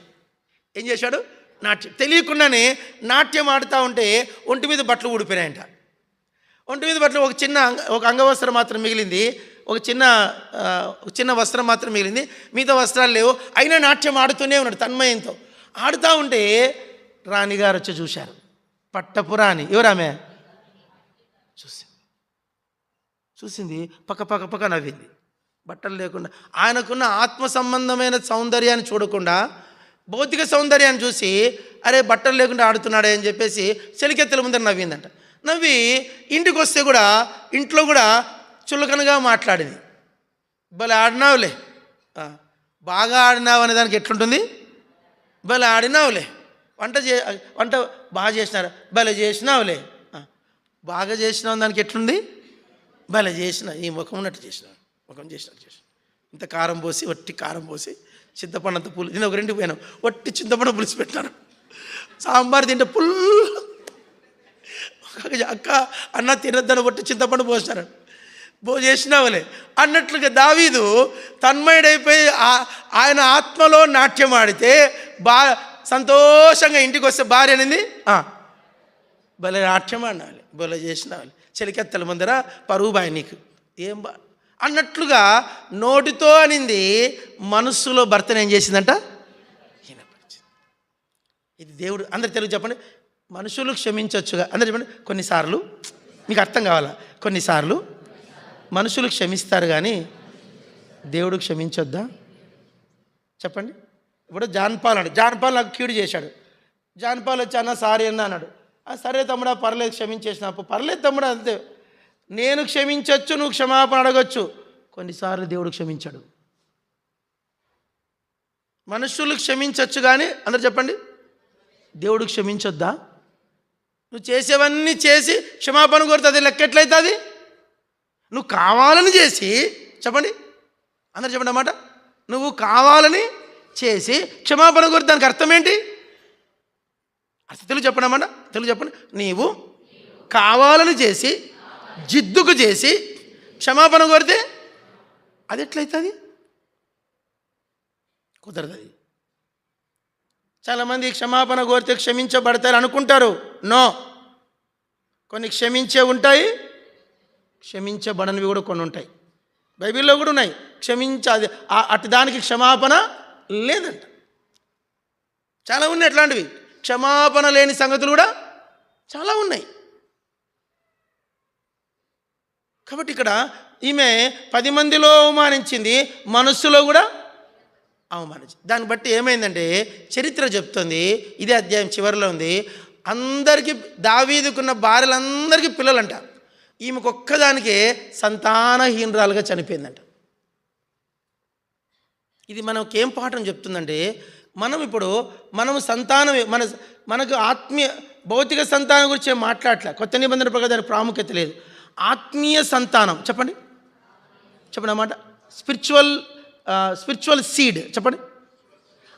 ఏం చేశాడు? నాట్యం. తెలియకుండానే నాట్యం ఆడుతూ ఉంటే ఒంటి మీద బట్టలు ఊడిపోయాయంట. ఒంటి మీద బట్టలు ఒక అంగవస్త్రం మాత్రం మిగిలింది, ఒక చిన్న వస్త్రం మాత్రం మిగిలింది, మిగతా వస్త్రాలు లేవు. అయినా నాట్యం ఆడుతూనే ఉన్నాడు తన్మయంతో. ఆడుతూ ఉంటే రాణిగారు వచ్చి చూశారు. పట్టపురాణి ఎవరామె? చూసింది, పక్క నవ్వింది. బట్టలు లేకుండా, ఆయనకున్న ఆత్మ సంబంధమైన సౌందర్యాన్ని చూడకుండా భౌతిక సౌందర్యాన్ని చూసి, అరే బట్టలు లేకుండా ఆడుతున్నాడే అని చెప్పేసి చెలికెత్తల ముందర నవ్విందంట. నవ్వి ఇంటికి వస్తే కూడా, ఇంట్లో కూడా చులకనగా మాట్లాడింది. భలే ఆడినావులే, బాగా ఆడినావు అనే దానికి ఎట్లుంటుంది? భలే ఆడినావులే, వంట బాగా చేసినారు, భలే చేసినావులే, బాగా చేసినావు దానికి ఎట్లుంది? భలే చేసిన, ఈ ముఖం ఉన్నట్టు చేసిన, ముఖం చేసినట్టు చేసిన. ఇంత కారం పోసి, వట్టి కారం పోసి, చింతపండు అంత పులుసు. నేను ఒక 2 పోయాను, వట్టి చింతపండు పులుసు పెట్టాను. సాంబార్ తింటే అక్క అన్న తినద్దని వట్టి చింతపండు పోసినారు. చేసినావులే అన్నట్లుగా దావీదు తన్మయుడైపోయి ఆయన ఆత్మలో నాట్యం ఆడితే సంతోషంగా ఇంటికి వస్తే భార్య అనేది భలే నాట్యం ఆడినాలి, భలే చేసినావాలి, చెలికెత్తల ముందర పరువు బాయ్ నీకు ఏం అన్నట్లుగా నోటితో అనింది మనస్సులో భర్తను ఏం చేసిందంట, హీనపరిచింది. ఇది దేవుడు. అందరు తెలుగు చెప్పండి. మనుషులు క్షమించవచ్చుగా, అందరు చెప్పండి. కొన్నిసార్లు మీకు అర్థం కావాలా, కొన్నిసార్లు మనుషులు క్షమిస్తారు కానీ దేవుడు క్షమించొద్దా? చెప్పండి. ఇప్పుడు జాన్పాల్ నాకు కీడు చేశాడు. జాన్పాల్ వచ్చి అన్న సారీ అన్న అన్నాడు. సరే తమ్ముడా పర్లేదు క్షమించేసినప్పుడు పర్లేదు తమ్ముడా అంతే. నేను క్షమించవచ్చు, నువ్వు క్షమాపణ అడగచ్చు. కొన్నిసార్లు దేవుడు క్షమించాడు. మనుషులు క్షమించవచ్చు కానీ అందరు చెప్పండి దేవుడు క్షమించొద్దా? నువ్వు చేసేవన్నీ చేసి క్షమాపణ కోరుతుంది, లెక్క ఎట్లయితుంది? నువ్వు కావాలని చేసి చెప్పండి, అందరు చెప్పండి అన్నమాట. నువ్వు కావాలని చేసి క్షమాపణ కోరి దానికి అర్థం ఏంటి? తెలుగు చెప్పండి అన్నమాట. తెలుగు చెప్పండి. నీవు కావాలని చేసి జిద్దుకు చేసి క్షమాపణ కోరితే అది ఎట్లయితుంది? కుదరదు. అది చాలామంది క్షమాపణ కోరితే క్షమించబడతారు అనుకుంటారు. నో, కొన్ని క్షమించే ఉంటాయి, క్షమించబడనివి కూడా కొన్ని ఉంటాయి. బైబిల్లో కూడా ఉన్నాయి. క్షమించాది అటు దానికి క్షమాపణ లేదంట. చాలా ఉన్నాయి అట్లాంటివి. క్షమాపణ లేని సంగతులు కూడా చాలా ఉన్నాయి. కాబట్టి ఇక్కడ ఈమె 10 మందిలో అవమానించింది, మనస్సులో కూడా అవమానించింది. దాన్ని బట్టి ఏమైందంటే చరిత్ర చెప్తుంది, ఇదే అధ్యాయం చివరిలో ఉంది. అందరికీ దావీదుకున్న భార్యలందరికీ పిల్లలంట. ఈమెకు ఒక్కదానికే సంతానహీనరాలుగా చనిపోయిందంట. ఇది మనకేం పాఠం చెప్తుందంటే, మనము సంతానం మనకు ఆత్మీయ భౌతిక సంతానం గురించి ఏం మాట్లాడలే. కొత్త నిబంధన ప్రకారం దాని ప్రాముఖ్యత లేదు. ఆత్మీయ సంతానం చెప్పండి అన్నమాట. స్పిరిచువల్ సీడ్ చెప్పండి.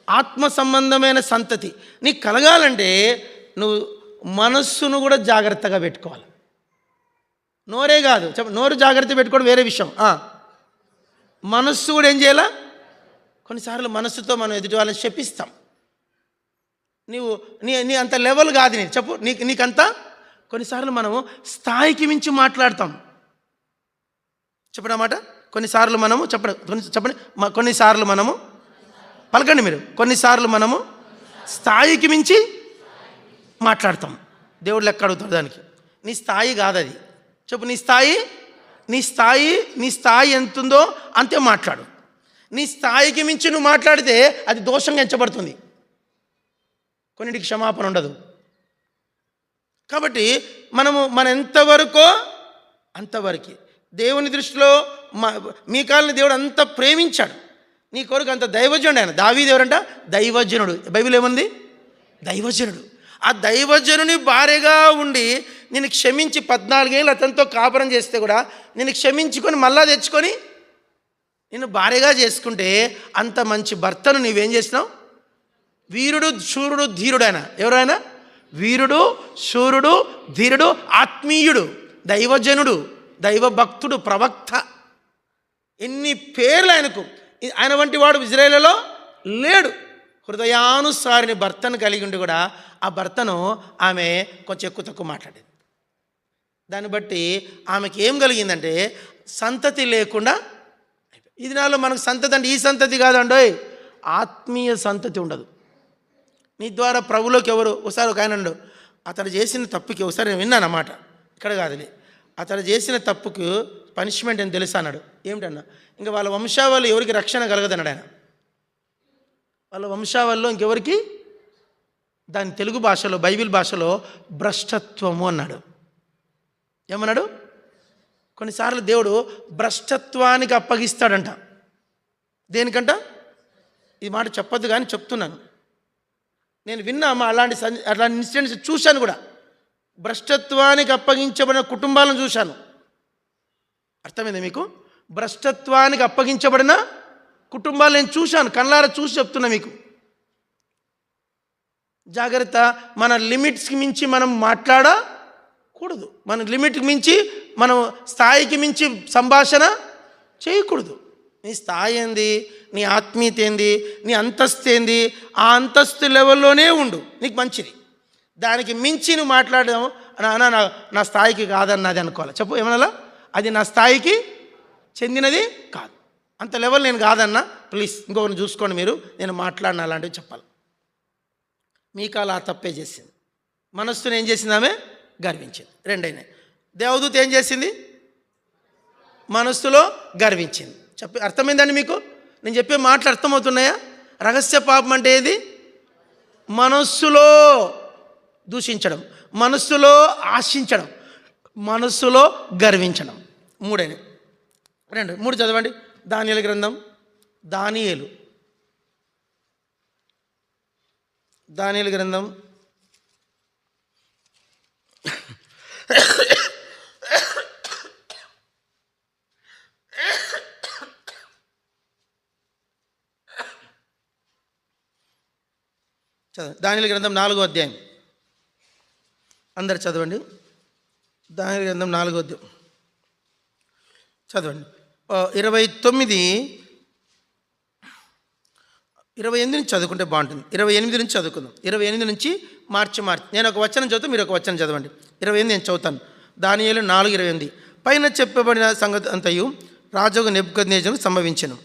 ఆత్మ సంబంధమైన సంతతి నీకు కలగాలంటే నువ్వు మనస్సును కూడా జాగ్రత్తగా పెట్టుకోవాలి. నోరే కాదు నోరు జాగ్రత్త పెట్టుకోవడం వేరే విషయం. మనస్సు కూడా ఏం చేయాలా? కొన్నిసార్లు మనస్సుతో మనం ఎదుటి వాళ్ళని శపిస్తాం. నీ అంత లెవెల్ కాదు నేను చెప్పు, నీకంతా కొన్నిసార్లు మనము స్థాయికి మించి మాట్లాడతాం. చెప్పడమాట. కొన్నిసార్లు మనము చెప్పండి కొన్నిసార్లు మనము పలకండి మీరు. కొన్నిసార్లు మనము స్థాయికి మించి మాట్లాడతాం. దేవుడు లెక్క అడుగుతాడు దానికి. నీ స్థాయి కాదు అది. చెప్పు, నీ స్థాయి ఎంతుందో అంతే మాట్లాడు. నీ స్థాయికి మించి నువ్వు మాట్లాడితే అది దోషంగా ఎంచబడుతుంది, కొన్నిటికి క్షమాపణ ఉండదు. కాబట్టి మన ఎంతవరకో అంతవరకు దేవుని దృష్టిలో మీకాల్ని దేవుడు అంత ప్రేమించాడు. నీ కొరకు అంత దైవజనుడు ఆయన. దావీదు ఎవరంట? దైవజనుడు. బైబిల్ ఏముంది? దైవజనుడు. ఆ దైవజనుని భార్యగా ఉండి నేను క్షమించి 14 ఏళ్ళు అతనితో కాపురం చేస్తే కూడా నేను క్షమించుకొని మళ్ళా తెచ్చుకొని నిన్ను భార్యగా చేసుకుంటే అంత మంచి భర్తను నీవేం చేసినావు? వీరుడు, శూరుడు, ధీరుడు. ఆయన ఎవరైనా వీరుడు, శూరుడు, ధీరుడు, ఆత్మీయుడు, దైవజనుడు, దైవభక్తుడు, ప్రవక్త. ఎన్ని పేర్లు ఆయనకు. ఆయన వంటి వాడు ఇజ్రాయేలులో లేడు. హృదయానుసారిని భర్తను కలిగి ఉండి కూడా ఆ భర్తను ఆమె కొంచెం ఎక్కువ తక్కువ మాట్లాడేది. దాన్ని బట్టి ఆమెకి ఏం కలిగిందంటే సంతతి లేకుండా. ఈ దినాల్లో మనకు సంతతి అంటే ఈ సంతతి కాదండోయ్, ఆత్మీయ సంతతి ఉండదు. నీ ద్వారా ప్రభులోకి ఎవరు ఒకసారి ఒక ఆయన అతడు చేసిన తప్పుకి ఒకసారి నేను విన్నాను అన్నమాట, ఇక్కడ కాదులే. అతడు చేసిన తప్పుకు పనిష్మెంట్ అని తెలుసా అన్నాడు. ఏమిటన్నా? ఇంకా వాళ్ళ వంశావళి ఎవరికి రక్షణ కలగదన్నాడు ఆయన. వాళ్ళ వంశావళిలో ఇంకెవరికి, దాని తెలుగు భాషలో బైబిల్ భాషలో భ్రష్టత్వము అన్నాడు. ఏమన్నాడు? కొన్నిసార్లు దేవుడు భ్రష్టత్వానికి అప్పగిస్తాడంట. దేనికంట? ఈ మాట చెప్పొద్దు కానీ చెప్తున్నాను. నేను విన్నామా అలాంటి ఇన్సిడెంట్స్ చూశాను కూడా. భ్రష్టత్వానికి అప్పగించబడిన కుటుంబాలను చూశాను. అర్థమైంది మీకు? భ్రష్టత్వానికి అప్పగించబడిన కుటుంబాలు నేను చూశాను, కళ్ళారా చూసి చెప్తున్నా మీకు. జాగ్రత్త. మన లిమిట్స్కి మించి మనం మాట్లాడకూడదు. మన లిమిట్కి మించి మనం స్థాయికి మించి సంభాషణ చేయకూడదు. నీ స్థాయి ఏంది, నీ ఆత్మీయత ఏంది, నీ అంతస్తు ఏంది, ఆ అంతస్తు లెవెల్లోనే ఉండు, నీకు మంచిది. దానికి మించి నువ్వు మాట్లాడడం నా స్థాయికి కాదన్నది అనుకోవాలి. చెప్పు ఏమన్నా, అది నా స్థాయికి చెందినది కాదు, అంత లెవెల్ నేను కాదన్నా, ప్లీజ్ ఇంకొకరిని చూసుకోండి మీరు, నేను మాట్లాడిన అలాంటివి చెప్పాలి. మీకాల ఆ తప్పే చేసింది. మనస్సును ఏం చేసింది? ఆమె గర్వించింది. రెండైనా దేవదూత ఏం చేసింది? మనస్సులో గర్వించింది. అర్థమైందండి మీకు? నేను చెప్పే మాటలు అర్థమవుతున్నాయా? రహస్య పాపం అంటే ఏది? మనస్సులో దూషించడం, మనస్సులో ఆశించడం, మనస్సులో గర్వించడం. మూడు చదవండి. దానియేలు గ్రంథం, దానియేలు గ్రంథం 4వ అధ్యాయం. అందరు చదవండి. దానియేలు గ్రంథం 4వ అధ్యాయం చదవండి. 28 నుంచి చదువుకుంటే బాగుంటుంది. 28 నుంచి చదువుకుందాం. 28 నుంచి మార్చి నేను ఒక వచనం చదువుతాను, మీరు ఒక వచనం చదవండి. 28 నేను చదువుతాను. దానియేలు 4:28. పైన చెప్పబడిన సంగతి అంతయు రాజుకు నెబుకద్నెజరుకు సంభవించెను.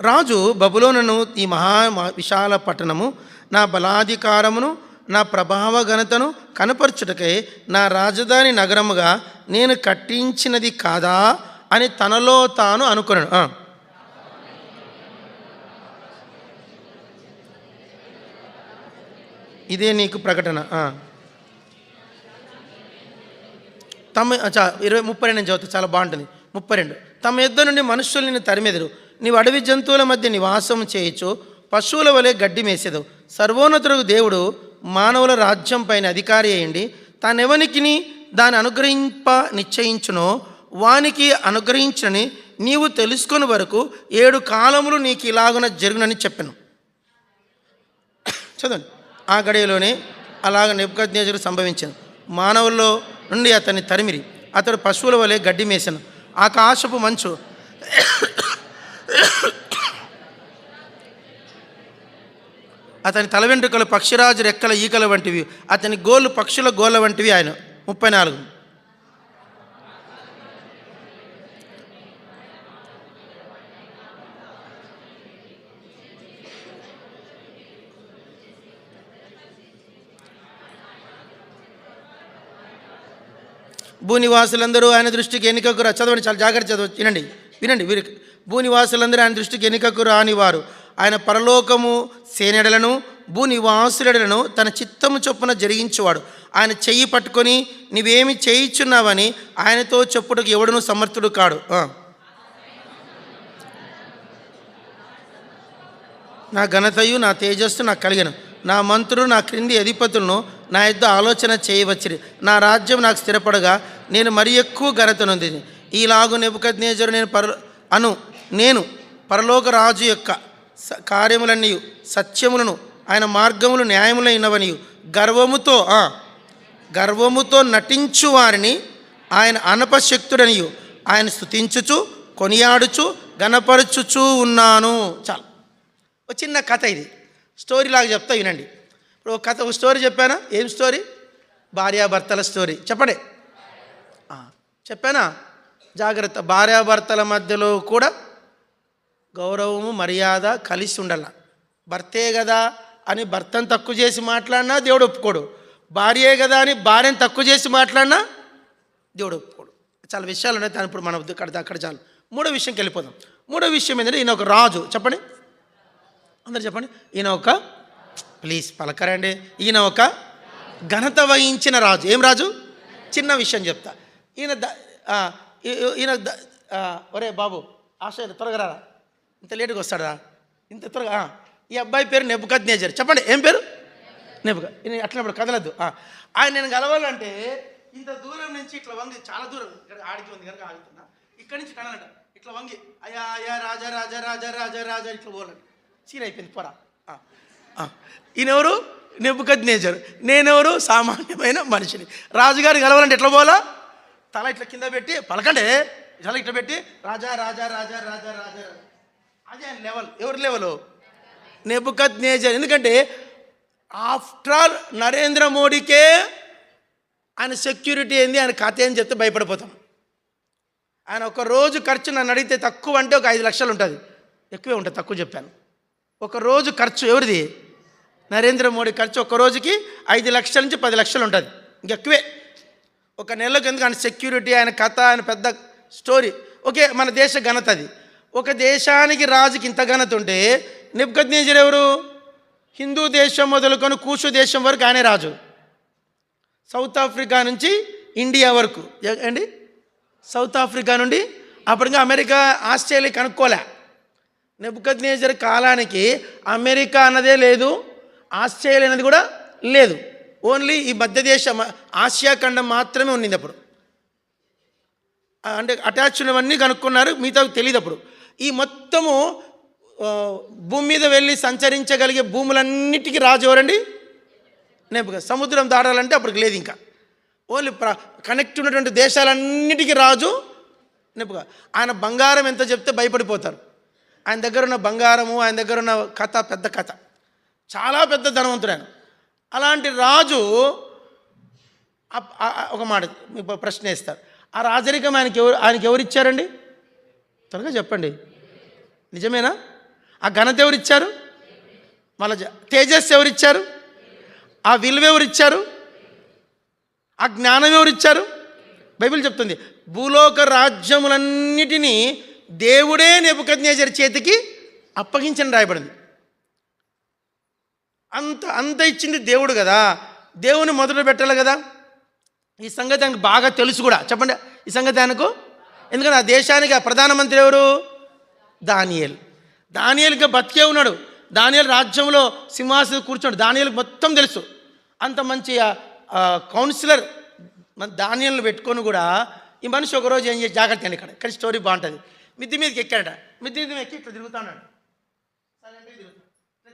రాజు బబులోనును, ఈ మహా విశాల పట్టణము నా బలాధికారమును నా ప్రభావ ఘనతను కనపరచుటకై నా రాజధాని నగరముగా నేను కట్టించినది కాదా అని తనలో తాను అనుకున్నాడు. ఇదే నీకు ప్రకటన. 32 నేను చదువుతా, చాలా బాగుంటుంది. 32. తమ యుద్ధ నుండి మనుష్యులు నిన్ను తరిమెదరు, నీవు అడవి జంతువుల మధ్య నివాసం చేయొచ్చు, పశువుల వలె గడ్డి మేసేదవు. సర్వోన్నతుడు దేవుడు మానవుల రాజ్యం పైన అధికారి అయ్యండి, తానెవనికి దాన్ని అనుగ్రహింప నిశ్చయించునో వానికి అనుగ్రహించని నీవు తెలుసుకుని వరకు 7 కాలములు నీకు ఇలాగున జరుగునని చెప్పాను. చదవండి. ఆ గడియలోనే అలాగ నెబుకద్నెజరు సంభవించాను. మానవుల్లో నుండి అతన్ని తరిమిరి, అతడు పశువుల వలె గడ్డి మేసెను. ఆకాశపు మంచు అతని తల వెంట్రుకలు పక్షిరాజు రెక్కల ఈకల వంటివి, అతని గోళ్ళు పక్షుల గోళ్ళ వంటివి. ఆయన 34. భూనివాసులందరూ ఆయన దృష్టికి ఎన్నికకు చదవండి, చాలా జాగ్రత్త చదవచ్చు, వినండి. భూనివాసులందరూ ఆయన దృష్టికి ఎన్నికకు రానివారు. ఆయన పరలోకము సేనెడలను భూనివాసులెడలను తన చిత్తము చొప్పున జరిగించేవాడు. ఆయన చెయ్యి పట్టుకొని నీవేమి చేయిచున్నావని ఆయనతో చెప్పుటకు ఎవడునూ సమర్థుడు కాడు. నా ఘనతయు నా తేజస్సు నాకు కలిగను, నా మంత్రులు నా క్రింది అధిపతులను నా యుద్ధ ఆలోచన చేయవచ్చిరి. నా రాజ్యం నాకు స్థిరపడగా నేను మరి ఎక్కువ ఘనత నొందిని. ఈలాగు నెబుకద్నెజరు నేను పరలోక రాజు యొక్క కార్యములన్నీ సత్యములను ఆయన మార్గములు న్యాయములైనవనియు గర్వముతో నటించు వారిని ఆయన అనపశక్తుడనియు ఆయన స్తుతించుచు కొనియాడుచు గణపరచుచూ ఉన్నాను. చాలు. ఒక చిన్న కథ, ఇది స్టోరీ లాగా చెప్తా, వినండి. ఇప్పుడు ఒక స్టోరీ చెప్పానా? ఏం స్టోరీ? భార్యాభర్తల స్టోరీ. చెప్పండి. చెప్పానా? జాగ్రత్త. భార్యాభర్తల మధ్యలో కూడా గౌరవము మర్యాద కలిసి ఉండాల. భర్తే కదా అని భర్తను తక్కువ చేసి మాట్లాడినా దేవుడు ఒప్పుకోడు, భార్యే కదా అని భార్యను తక్కువ చేసి మాట్లాడినా దేవుడు ఒప్పుకోడు. చాలా విషయాలు ఉన్నాయి, దాని ఇప్పుడు మనం అక్కడ చాలు. మూడో విషయంకి వెళ్ళిపోదాం. మూడో విషయం ఏంటంటే, ఈయన ఒక రాజు. చెప్పండి, అందరు చెప్పండి. ఈయన ఒక, ప్లీజ్ పలకరండి, ఈయన ఒక ఘనత వహించిన రాజు. ఏం రాజు? చిన్న విషయం చెప్తా. ఈయన ఒరే బాబు ఆశయ త్వరగా రా, ఇంత లేటుగా వస్తాడా, ఇంత త్వరగా. ఈ అబ్బాయి పేరు నెబుకద్నెజరు. చెప్పండి, ఏం పేరు? అట్లప్పుడు కదలద్దు. ఆయన నేను కలవాలంటే ఇంత దూరం నుంచి ఇట్లా వంగి, చాలా దూరం, ఇక్కడ ఆడికి ఉంది కనుక ఆగుతున్నా, ఇక్కడి నుంచి కనాలంట, ఇట్లా వంగి అయ్యా అయ్యా రాజా రాజా రాజా రాజా రాజా ఇట్లా పోలండి. సీన్ అయిపోయింది, పోరా. ఈయనెవరు? నెబుకద్నెజరు. నేనెవరు? సామాన్యమైన మనిషిని. రాజుగారు గెలవాలంటే ఎట్లా పోవాలా? తల ఇట్లా కింద పెట్టి పలకండే తల ఇట్లా పెట్టి రాజా రాజా రాజా రాజా రాజా. అదే ఆయన లెవెల్. ఎవరి లెవెల్? నెబుకద్నెజరు. ఎందుకంటే ఆఫ్టర్ ఆల్ నరేంద్ర మోడీకే ఆయన సెక్యూరిటీ ఏంది, ఆయన కథ అని చెప్తే భయపడిపోతాం. ఆయన ఒక రోజు ఖర్చు నన్ను అడిగితే తక్కువ అంటే ఒక 5 లక్షలు ఉంటుంది. ఎక్కువే ఉంటుంది, తక్కువ చెప్పాను. ఒక రోజు ఖర్చు ఎవరిది? నరేంద్ర మోడీ ఖర్చు ఒక రోజుకి 5 లక్షల నుంచి 10 లక్షలు ఉంటుంది, ఇంకెక్కువే. ఒక నెలకు ఎందుకు ఆయన సెక్యూరిటీ, ఆయన కథ, ఆయన పెద్ద స్టోరీ. ఓకే, మన దేశ ఘనత అది. ఒక దేశానికి రాజుకి ఇంత ఘనత ఉంటే నెబుకద్నెజరు ఎవరు? హిందూ దేశం మొదలుకొని కూషు దేశం వరకు ఆయనే రాజు. సౌత్ ఆఫ్రికా నుంచి ఇండియా వరకు అండి, సౌత్ ఆఫ్రికా నుండి అప్పటిగా అమెరికా, ఆస్ట్రేలియా కనుక్కోలే. నెబుకద్నెజరు కాలానికి అమెరికా అన్నదే లేదు, ఆస్ట్రేలియా అనేది కూడా లేదు. ఓన్లీ ఈ మధ్య దేశం, ఆసియా ఖండం మాత్రమే ఉన్నింది అప్పుడు. అంటే అటాచ్ ఉన్నవన్నీ కనుక్కున్నారు, మిగతా తెలియదు అప్పుడు. ఈ మొత్తము భూమి మీద వెళ్ళి సంచరించగలిగే భూములన్నిటికీ రాజు ఎవరండి? నెబుకద్నెజరు. సముద్రం దాటాలంటే అప్పటికి లేదు ఇంకా. ఓన్లీ కనెక్ట్ ఉన్నటువంటి దేశాలన్నిటికీ రాజు నెబుకద్నెజరు. ఆయన బంగారం ఎంత చెప్తే భయపడిపోతారు. ఆయన దగ్గర ఉన్న బంగారము, ఆయన దగ్గర ఉన్న కథ పెద్ద కథ, చాలా పెద్ద ధనవంతుడు ఆయన. అలాంటి రాజు ఒక మాట మీకు ప్రశ్న వేస్తారు, ఆ రాజరికం ఆయనకి ఎవరు ఇచ్చారండి? త్వరగా చెప్పండి, నిజమేనా? ఆ ఘనత ఎవరిచ్చారు? మళ్ళీ తేజస్సు ఎవరిచ్చారు? ఆ విలువ ఎవరిచ్చారు? ఆ జ్ఞానం ఎవరిచ్చారు? బైబిల్ చెప్తుంది, భూలోక రాజ్యములన్నిటినీ దేవుడే నెబుకద్నెజరు చేతికి అప్పగించని రాయబడింది. అంత ఇచ్చింది దేవుడు కదా, దేవుని మొదలు పెట్టాలి కదా. ఈ సంగతి ఆయనకు బాగా తెలుసు కూడా. చెప్పండి ఈ సంగతి ఆయనకు. ఎందుకంటే ఆ దేశానికి ఆ ప్రధానమంత్రి ఎవరు? దానియేలు. దానియేలుగా బతికే ఉన్నాడు. దానియేలు రాజ్యంలో సింహాసనం కూర్చోడు. దానియేలుకు మొత్తం తెలుసు. అంత మంచి కౌన్సిలర్ దానియేలును పెట్టుకొని కూడా ఈ మనిషి ఒకరోజు ఏం చేసి, జాగ్రత్త అండి, ఇక్కడ స్టోరీ బాగుంటుంది. మిద్ది మీదకి ఎక్కాడట. మిద్ది మీద ఎక్కి ఇట్లా తిరుగుతాడు.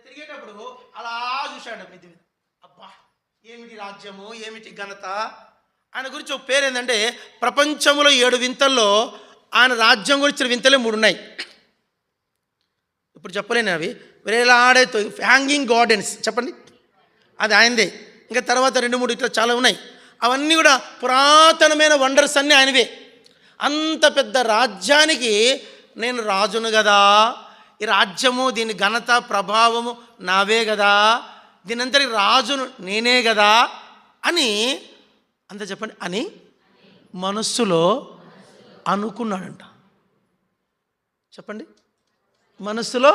తిరిగేటప్పుడు అలా చూశాడు మిద్ది మీద. అబ్బా, ఏమిటి రాజ్యము, ఏమిటి ఘనత. ఆయన గురించి ఒక పేరు ఏంటంటే, ప్రపంచంలో 7 వింతల్లో ఆయన రాజ్యం గురించిన వింతలే 3 ఉన్నాయి. ఇప్పుడు చెప్పలేను అవి. వేలాడే హ్యాంగింగ్ గార్డెన్స్ చెప్పండి, అది ఆయనదే. ఇంకా తర్వాత 2-3 ఇట్లా చాలా ఉన్నాయి. అవన్నీ కూడా పురాతనమైన వండర్స్ అన్నీ ఆయనవే. అంత పెద్ద రాజ్యానికి నేను రాజును కదా, ఈ రాజ్యము, దీని ఘనత ప్రభావము నావే కదా, దీనంతటి రాజును నేనే కదా అని అంత చెప్పండి అని మనస్సులో అనుకున్నాడంట. చెప్పండి, మనస్సులో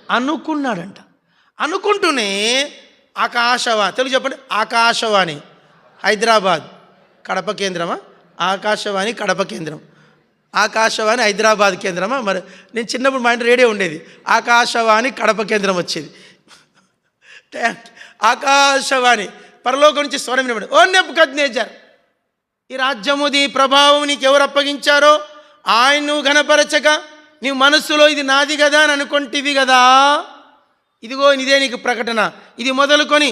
అనుకున్నాడంట. అనుకుంటూనే ఆకాశవాణి, తెలుగు చెప్పండి, ఆకాశవాణి హైదరాబాద్ కడప కేంద్రమా? ఆకాశవాణి కడప కేంద్రం, ఆకాశవాణి హైదరాబాద్ కేంద్రమా? మరి నేను చిన్నప్పుడు మా ఇంటి రేడియో ఉండేది, ఆకాశవాణి కడప కేంద్రం వచ్చేది. ఆకాశవాణి పరలోకం నుంచి స్వరం వినబడి, ఓ నెబుకద్నెజరు, ఈ రాజ్యముది ప్రభావం నీకు ఎవరు అప్పగించారో ఆయన నువ్వు ఘనపరచక నీవు మనస్సులో ఇది నాది కదా అని అనుకుంటేవి కదా, ఇదిగో ఇదే నీకు ప్రకటన. ఇది మొదలుకొని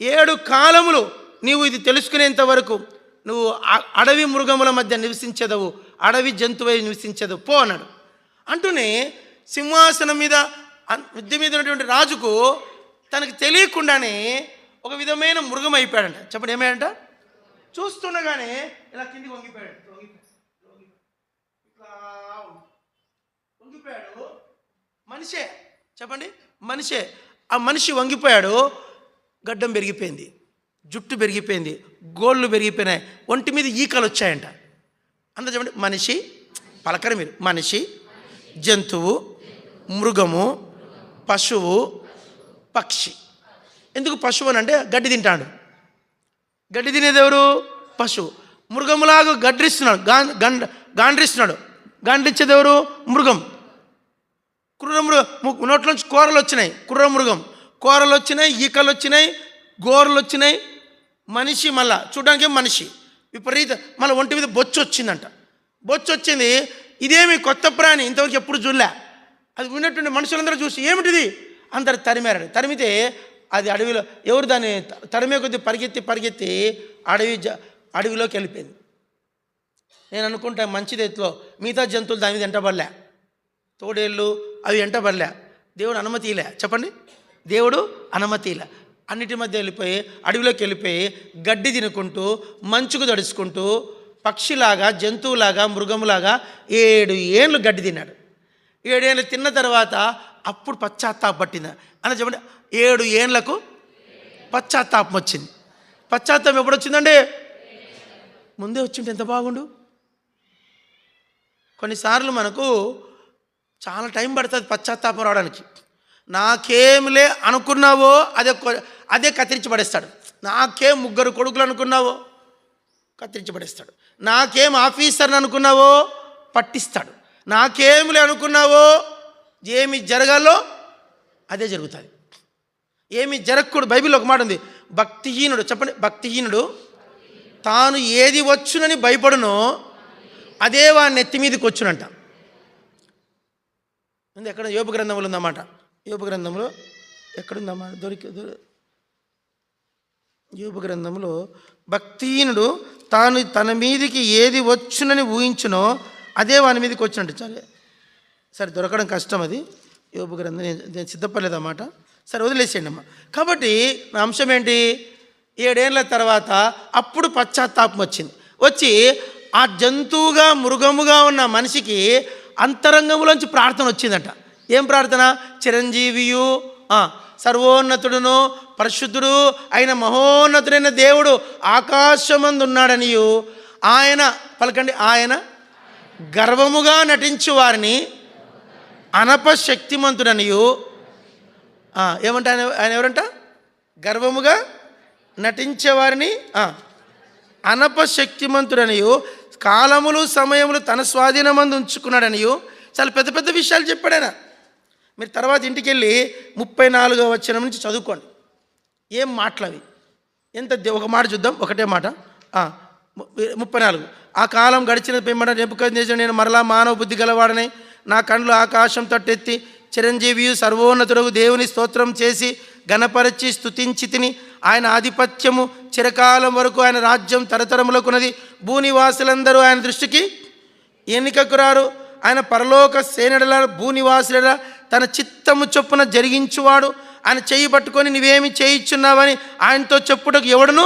7 కాలములు నీవు ఇది తెలుసుకునేంత వరకు నువ్వు అడవి మృగముల మధ్య నివసించదవు, అడవి జంతువై నివసించదు పో అన్నాడు. అంటూనే సింహాసనం మీద మిద్దె మీద ఉన్నటువంటి రాజుకు తనకు తెలియకుండానే ఒక విధమైన మృగం అయిపోయాడంట. చెప్పండి ఏమయ్యాడంట? చూస్తుండగానే ఇలా కిందికి వంగిపోయాడు. వంగిపోయాడు. మనిషే, చెప్పండి మనిషే. ఆ మనిషి వంగిపోయాడు. గడ్డం పెరిగిపోయింది, జుట్టు పెరిగిపోయింది, గోళ్ళు పెరిగిపోయినాయి, ఒంటి మీద ఈకలు వచ్చాయంట. అంత చెప్పండి, మనిషి పలకరి మీరు, మనిషి, జంతువు, మృగము, పశువు, పక్షి. ఎందుకు పశువు అని అంటే గడ్డి తింటాడు. గడ్డి తినేది ఎవరు? పశువు. మృగములాగా గడ్డిస్తున్నాడు, గాండ్రిస్తున్నాడు. గాండ్రించేది ఎవరు? మృగం. నోట్లోంచి కూరలు వచ్చినాయి, కుర్ర మృగం. కూరలు వచ్చినాయి, ఈకలు వచ్చినాయి, గోరలు వచ్చినాయి. మనిషి మళ్ళా చూడడానికి మనిషి విపరీత, మళ్ళీ ఒంటి మీద బొచ్చు వచ్చిందంట. బొచ్చు వచ్చింది. ఇదేమి కొత్త ప్రాణి, ఇంతవరకు ఎప్పుడు చూడలే. అది విన్నటువంటి మనుషులందరూ చూసి ఏమిటిది అందరు తరిమారు. తరిమితే అది అడవిలో ఎవరు దాన్ని తరిమే కొద్ది పరిగెత్తి అడవిలోకి వెళ్ళిపోయింది. నేను అనుకుంటా మంచిది ఎత్తులో మిగతా జంతువులు దాని మీద వెంటబడలే, తోడేళ్ళు అవి వెంటబడలే. దేవుడు అనుమతిలే, చెప్పండి, దేవుడు అనుమతిలే. అన్నిటి మధ్య వెళ్ళిపోయి అడవిలోకి వెళ్ళిపోయి గడ్డి తినుకుంటూ మంచుకు తడుచుకుంటూ పక్షిలాగా జంతువులాగా మృగములాగా 7 ఏళ్ళు గడ్డి తిన్నాడు. 7 ఏళ్ళు తిన్న తర్వాత అప్పుడు పశ్చాత్తాపం పట్టింది అని చెప్పండి. 7 ఏళ్లకు పశ్చాత్తాపం వచ్చింది. పశ్చాత్తాపం ఎప్పుడు వచ్చిందండి? ముందే వచ్చింటే ఎంత బాగుండు. కొన్నిసార్లు మనకు చాలా టైం పడుతుంది పశ్చాత్తాపం రావడానికి. నాకేంలే అనుకున్నావో అదే కత్తిరించి పడేస్తాడు. నాకేం 3 కొడుకులు అనుకున్నావో కత్తిరించి పడేస్తాడు. నాకేం ఆఫీసర్ని అనుకున్నావో పట్టిస్తాడు. నాకేంలే అనుకున్నావో ఏమి జరగాలో అదే జరుగుతుంది. ఏమి జరగకూడదు. బైబిల్లో ఒక మాట ఉంది, భక్తిహీనుడు, చెప్పండి, భక్తిహీనుడు తాను ఏది వచ్చునని భయపడునో అదే వాని నెత్తి మీదకి వచ్చునంట. ఉంది ఎక్కడ? యోబు గ్రంథంలో ఉందన్నమాట. యోబు గ్రంథంలో ఎక్కడుందమ్మా? యోబు గ్రంథంలో భక్తిహీనుడు తాను తన మీదికి ఏది వచ్చునని ఊహించునో అదే వాని మీదకి వచ్చినట్టు. సరే, దొరకడం కష్టం అది. యోబు గ్రంథం నేను సిద్ధపడలేదన్నమాట. సరే, వదిలేసేయండి అమ్మ. కాబట్టి నా అంశం ఏంటి? 7 ఏళ్ల తర్వాత అప్పుడు పశ్చాత్తాపం వచ్చింది. వచ్చి ఆ జంతువుగా మృగముగా ఉన్న మనిషికి అంతరంగంలోంచి ప్రార్థన వచ్చిందట. ఏం ప్రార్థన? చిరంజీవియు సర్వోన్నతుడును పరిశుద్ధుడు అయిన మహోన్నతుడైన దేవుడు ఆకాశమందు ఉన్నాడనియు ఆయన, పలకండి, ఆయన గర్వముగా నటించు వారిని అనపశక్తిమంతుడనియు. ఏమంటే ఆయన ఎవరంట? గర్వముగా నటించేవారిని అనపశక్తిమంతుడనియు కాలములు సమయములు తన స్వాధీనమందు ఉంచుకున్నాడనియు చాలా పెద్ద పెద్ద విషయాలు చెప్పాడు ఆయన. మీరు తర్వాత ఇంటికి వెళ్ళి 34వ వచనం నుంచి చదువుకోండి. ఏం మాటలు అవి, ఎంత ఒక మాట చూద్దాం, ఒకటే మాట. 34 ఆ కాలం గడిచిన పిమ్మట నెబుకద్నెజరు నేను మరలా మానవ బుద్ధి గలవాడనై నా కండ్లు ఆకాశం తట్టెత్తి చిరంజీవియు సర్వోన్నతుడు దేవుని స్తోత్రం చేసి గణపరచి స్తుతించి తిని ఆయన ఆధిపత్యము చిరకాలం వరకు, ఆయన రాజ్యం తరతరములకున్నది. భూనివాసులందరూ ఆయన దృష్టికి ఎన్నికకు రారు. ఆయన పరలోక సేనడల భూనివాసుల తన చిత్తము చొప్పున జరిగించువాడు. ఆయన చేయి పట్టుకొని నువ్వేమి చేయిచున్నావని ఆయనతో చెప్పుటకు ఎవడును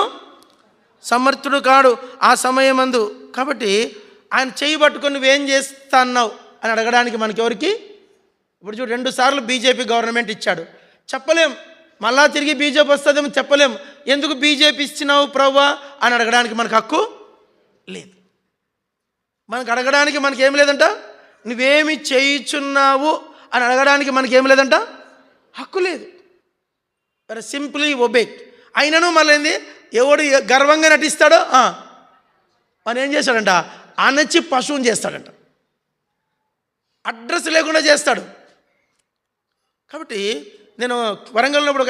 సమర్థుడు కాడు ఆ సమయమందు. కాబట్టి ఆయన చేయి పట్టుకొని నువ్వేం చేస్తా అన్నావు అని అడగడానికి మనకెవరికి? ఇప్పుడు చూడు, 2 సార్లు బీజేపీ గవర్నమెంట్ ఇచ్చాడు, చెప్పలేం. మళ్ళా తిరిగి బీజేపీ వస్తుందేమో చెప్పలేం. ఎందుకు బీజేపీ ఇచ్చినావు ప్రభువా అని అడగడానికి మనకు హక్కు లేదు. మనకు అడగడానికి మనకేం లేదంట. నువ్వేమి చేయుచున్నావు అని అడగడానికి మనకేం లేదంట, హక్కు లేదు. Simply obey. అయినను మళ్ళీ ఏంది, ఎవడు గర్వంగా నటిస్తాడో మనం ఏం చేస్తాడంట, అనచి పశువుని చేస్తాడంట, అడ్రస్ లేకుండా చేస్తాడు. కాబట్టి నేను వరంగల్లో ఇప్పుడు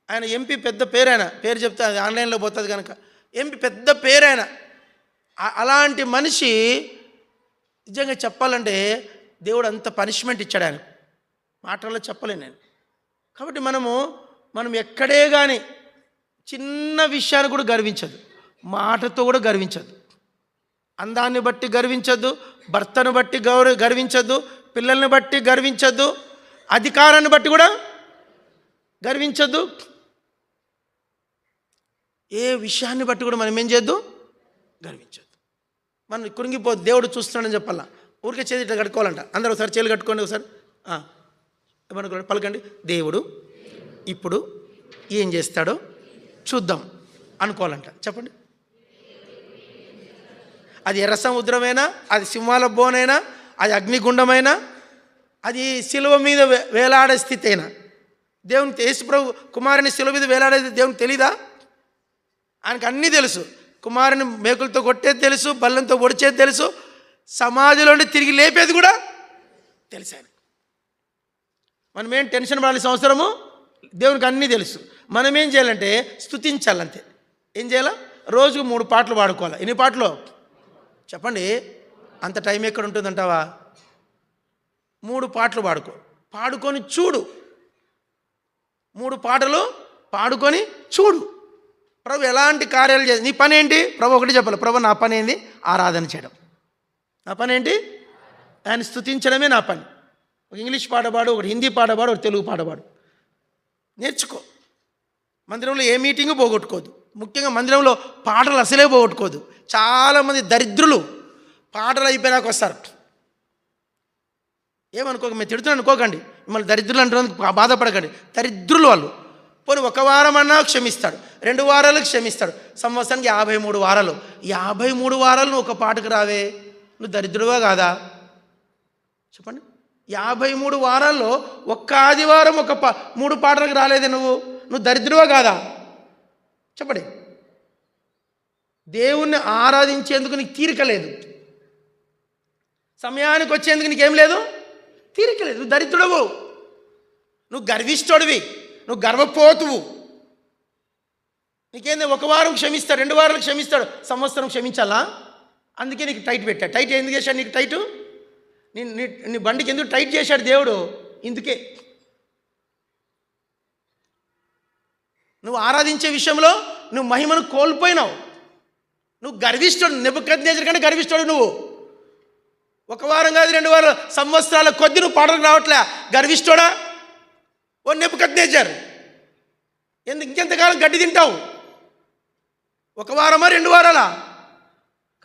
ఆయన ఎంపీ పెద్ద పేరు, ఆయన పేరు చెప్తే అది ఆన్లైన్లో పోతుంది కనుక ఎంపీ పెద్ద పేరు ఆయన. అలాంటి మనిషి నిజంగా చెప్పాలంటే దేవుడు అంత పనిష్మెంట్ ఇచ్చాడు ఆయన, మాటల్లో చెప్పలేను నేను. కాబట్టి మనం ఎక్కడే కానీ చిన్న విషయాన్ని కూడా గర్వించదు, మాటతో కూడా గర్వించదు, అందాన్ని బట్టి గర్వించద్దు, భర్తను బట్టి గర్వించద్దు, పిల్లల్ని బట్టి గర్వించద్దు, అధికారాన్ని బట్టి కూడా గర్వించద్దు. ఏ విషయాన్ని బట్టి కూడా మనం ఏం చేయొద్దు, గర్వించద్దు. మనం కురింగిపోదు, దేవుడు చూస్తున్నాడని చెప్పాలా. ఊరికే చేతి ఇట్లా కట్టుకోవాలంట. అందరూ ఒకసారి చేతులు కట్టుకోండి, ఒకసారి ఏమనుకోండి, పలకండి, దేవుడు ఇప్పుడు ఏం చేస్తాడో చూద్దాం అనుకోవాలంట. చెప్పండి. అది ఎర్ర సముద్రమైనా, అది సింహాల బోనైనా, అది అగ్నిగుండమైనా, అది శిలువ మీద వేలాడే స్థితి అయినా, దేవుని యేసుప్రభు కుమారుని శిలువ మీద వేలాడేది దేవునికి తెలీదా? ఆయనకు అన్నీ తెలుసు. కుమారుని మేకులతో కొట్టేది తెలుసు, బల్లంతో ఒడిచేది తెలుసు, సమాధిలోండి తిరిగి లేపేది కూడా తెలుసు ఆయన. మనమేం టెన్షన్ పడాల్సిన అవసరము, దేవునికి అన్నీ తెలుసు. మనం ఏం చేయాలంటే స్తుతించాలంతే. ఏం చేయాలా? రోజుకు 3 పాటలు పాడుకోవాలి. ఎన్ని పాటలు చెప్పండి? అంత టైం ఎక్కడ ఉంటుందంటావా? 3 పాటలు పాడుకొని చూడు. 3 పాటలు పాడుకొని చూడు ప్రభు ఎలాంటి కార్యాలు చేసి. నీ పని ఏంటి? ప్రభు ఒకటి చెప్పాలి, ప్రభు నా పని ఏంది? ఆరాధన చేయడం. నా పని ఏంటి? ఆయన స్తుతించడమే నా పని. ఒక ఇంగ్లీష్ పాట పాడు, ఒకటి హిందీ పాట పాడు, ఒకటి తెలుగు పాట పాడు. నేర్చుకో. మందిరంలో ఏ మీటింగు పోగొట్టుకోదు. ముఖ్యంగా మందిరంలో పాటలు అసలే పోగొట్టుకోదు. చాలామంది దరిద్రులు పాటలు అయిపోయినాక వస్తారు. ఏమనుకోక, మేము తిడుతున్నాను అనుకోకండి, మిమ్మల్ని దరిద్రులు అంటున్నందుకు బాధపడకండి. దరిద్రులు వాళ్ళు. పోనీ 1 వారం అన్నా క్షమిస్తాడు, 2 వారాలు క్షమిస్తాడు. సంవత్సరానికి 53 వారాలు. 53 వారాలు నువ్వు ఒక పాటకు రావే, నువ్వు దరిద్రుడువా కాదా? చెప్పండి. 53 వారాల్లో ఒక్క ఆదివారం 3 పాటలకు రాలేదే నువ్వు దరిద్రువా కాదా? చెప్పండి. దేవుణ్ణి ఆరాధించేందుకు నీకు తీరిక లేదు, సమయానికి వచ్చేందుకు నీకేం లేదు, తీరిక లేదు. నువ్వు దరిద్రుడవు, నువ్వు గర్విష్ఠుడివి, నువ్వు గర్వపోతువు. నీకేంది 1 వారం క్షమిస్తాడు, 2 వారాలు క్షమిస్తాడు, సంవత్సరం క్షమించాలా? అందుకే నీకు టైట్ పెట్టాడు. టైట్ ఎందుకు చేశాడు నీకు? టైటు నీ బండికి ఎందుకు టైట్ చేశాడు దేవుడు? ఇందుకే. నువ్వు ఆరాధించే విషయంలో నువ్వు మహిమను కోల్పోయినావు. నువ్వు గర్విష్ఠుడు, నెబుకద్నెజరు కంటే గర్విష్ఠుడు నువ్వు. 1 వారం కాదు, 2 వారాలు, సంవత్సరాల కొద్ది నువ్వు పాటలకు రావట్లే. గర్విష్ఠుడా ఓ నెబుకద్నెజరు? ఇంకెంతకాలం గడ్డి తింటావు? 1 వారమా 2 వారాలా?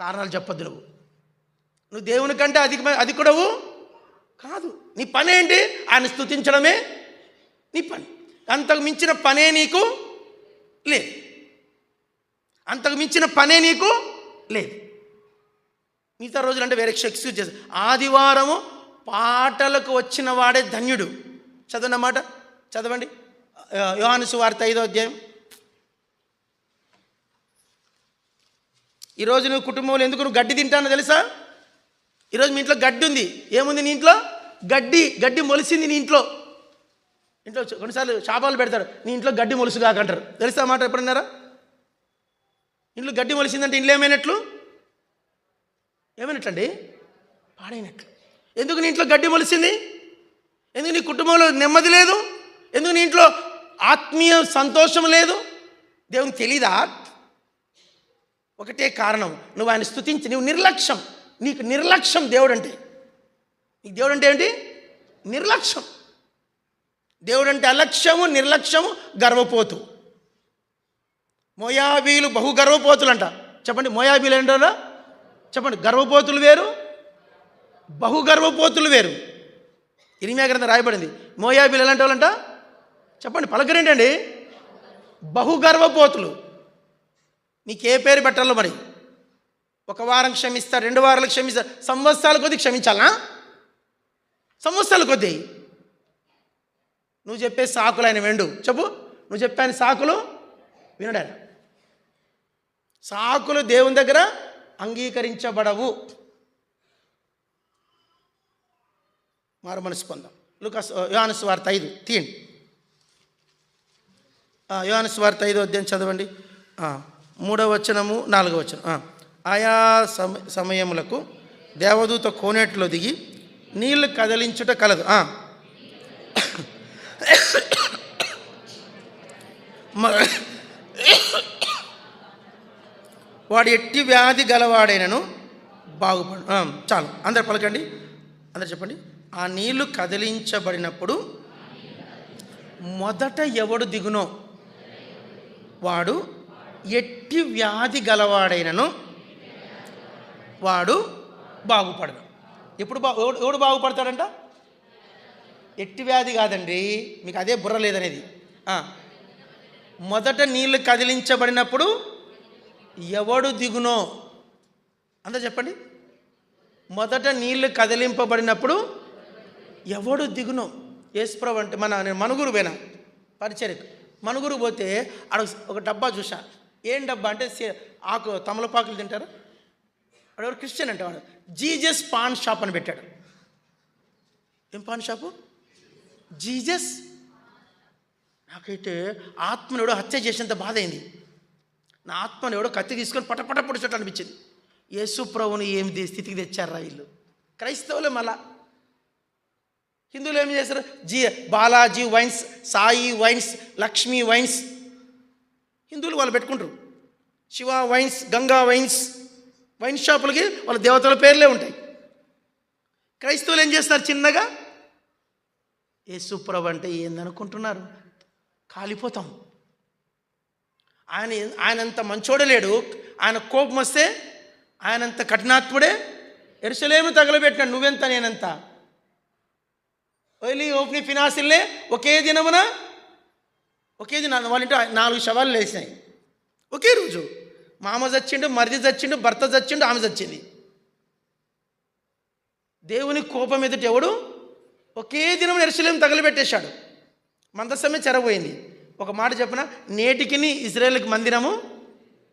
కారణాలు చెప్పొద్దు. నువ్వు దేవుని కంటే అధికుడవు కాదు. నీ పని ఏంటి? ఆయన స్తుతించడమే నీ పని. అంతకు మించిన పనే నీకు లేదు. అంతకు మించిన పనే నీకు లేదు. మిగతా రోజులు అంటే వేరే ఎక్స్క్యూజ్ చేస్తారు. ఆదివారము పాటలకు వచ్చిన వాడే ధన్యుడు. చదవన్నమాట, చదవండి. యోహాను సువార్త 5వ అధ్యాయం. ఈరోజు నువ్వు కుటుంబంలో ఎందుకు నువ్వు గడ్డి తింటానో తెలుసా? ఈరోజు మీ ఇంట్లో గడ్డి ఉంది. ఏముంది నీ ఇంట్లో? గడ్డి మొలిసింది నీ ఇంట్లో. కొన్నిసార్లు శాపాలు పెడతారు, నీ ఇంట్లో గడ్డి మొలుసు కాకంటారు. తెలుసా మాట ఎప్పుడన్నారా? ఇంట్లో గడ్డి మొలిసిందంటే ఇంట్లో ఏమైనట్లు? ఏమైనట్లండి? పాడైనట్లు. ఎందుకు నీ ఇంట్లో గడ్డి మొలిసింది? ఎందుకు నీ కుటుంబంలో నెమ్మది లేదు? ఎందుకు నీ ఇంట్లో ఆత్మీయ సంతోషం లేదు? దేవునికి తెలీదా? ఒకటే కారణం, నువ్వు ఆయన స్తుతించి, నువ్వు నిర్లక్ష్యం. నీకు నిర్లక్ష్యం దేవుడు అంటే. నీకు దేవుడు అంటే ఏంటి? నిర్లక్ష్యం. దేవుడు అంటే అలక్ష్యము, నిర్లక్ష్యము, గర్వపోతు. మోయాబీలు బహు గర్వపోతులు అంట. చెప్పండి, మోయాబీలు ఏంటో చెప్పండి. గర్వపోతులు వేరు, బహు గర్వపోతులు వేరు. ఇర్మీయా గ్రంథం రాయబడింది. మోయాబీలు ఎలాంటి వాళ్ళంట? చెప్పండి, పలకరేంటండి? బహు గర్వపోతులు. నీకే పేరు పెట్టాలో మరి? 1 వారం క్షమిస్తారు, 2 వారాలు క్షమిస్తారు, సంవత్సరాల కొద్దీ క్షమించాలా? సంవత్సరాల కొద్దీ. నువ్వు చెప్పే సాకులు ఆయన వెండు. చెప్పు, నువ్వు చెప్పాను సాకులు వినడారు. సాకులు దేవుని దగ్గర అంగీకరించబడవు. మారు మనసు పొందాం. యోహాను సువార్త 5 తీయండి. యోహాను సువార్త 5వ అధ్యాయం చదవండి. 3వ వచనము 4వ వచనం. ఆయా సమయములకు దేవదూత కోనేటిలో దిగి నీళ్లు కదిలించుట కలదు. వాడు ఎట్టి వ్యాధి గలవాడైనను బాగుపడు. చాలు, అందరు పలకండి, అందరు చెప్పండి. ఆ నీళ్లు కదిలించబడినప్పుడు మొదట ఎవడు దిగునో వాడు ఎట్టి వ్యాధి గలవాడైనను వాడు బాగుపడదు. ఎప్పుడు ఎవడు బాగుపడతాడంట? ఎట్టి వ్యాధి కాదండి, మీకు అదే బుర్ర లేదనేది. మొదట నీళ్లు కదిలించబడినప్పుడు ఎవడు దిగునో, అందరూ చెప్పండి. మొదట నీళ్లు కదిలింపబడినప్పుడు ఎవడు దిగునో. యేసుప్రభు అంటే నేను మనుగురు పోయినా పరిచర్యకు. మనుగురు పోతే ఆడ ఒక డబ్బా చూసా. ఏం డబ్బా అంటే ఆకు తమలపాకులు తింటారు. వాడు క్రిస్టియన్ అంటే వాడు జీజస్ పాన్ షాప్ అని పెట్టాడు. ఏం పాన్ షాపు? జీజస్. నాకైతే ఆత్మను ఎవడో హత్య చేసేంత బాధ అయింది. నా ఆత్మను ఎవడో కత్తి తీసుకొని పటపట పొడిచట్టు అనిపించింది. యేసు ప్రభువుని ఏమి స్థితికి తెచ్చారా వీళ్ళు? క్రైస్తవులే. మళ్ళా హిందువులు ఏం చేస్తారు? Balaji wines, Sai wines, Lakshmi wines, హిందువులు వాళ్ళు పెట్టుకుంటారు. Shiva wines, Ganga wines, wine షాపులకి వాళ్ళ దేవతల పేర్లే ఉంటాయి. క్రైస్తవులు ఏం చేస్తారు? చిన్నగా యేసుప్రభు అంటే ఏందనుకుంటున్నారు? కాలిపోతాం. ఆయనంత మంచోడే లేడు. ఆయన కోపం వస్తే ఆయనంత కఠినాత్ముడే యెరూషలేము తగలబెట్టినాడు. నువ్వెంత నేనంత. ఓపెని ఫినాసిల్లే ఒకే దినం వాళ్ళ ఇంటి 4 శవాలు లేచినాయి ఒకే రోజు. మామ చచ్చిండు, మరిది చచ్చిండు, భర్త చచ్చిండు, ఆమె చచ్చింది. దేవుని కోపం ఎదుట ఎవడు? ఒకే దినం యెరూషలేము తగలబెట్టేశాడు. మందసమే చెరపోయింది. ఒక మాట చెప్పిన, నేటికి ఇజ్రాయేల్కి మందిరము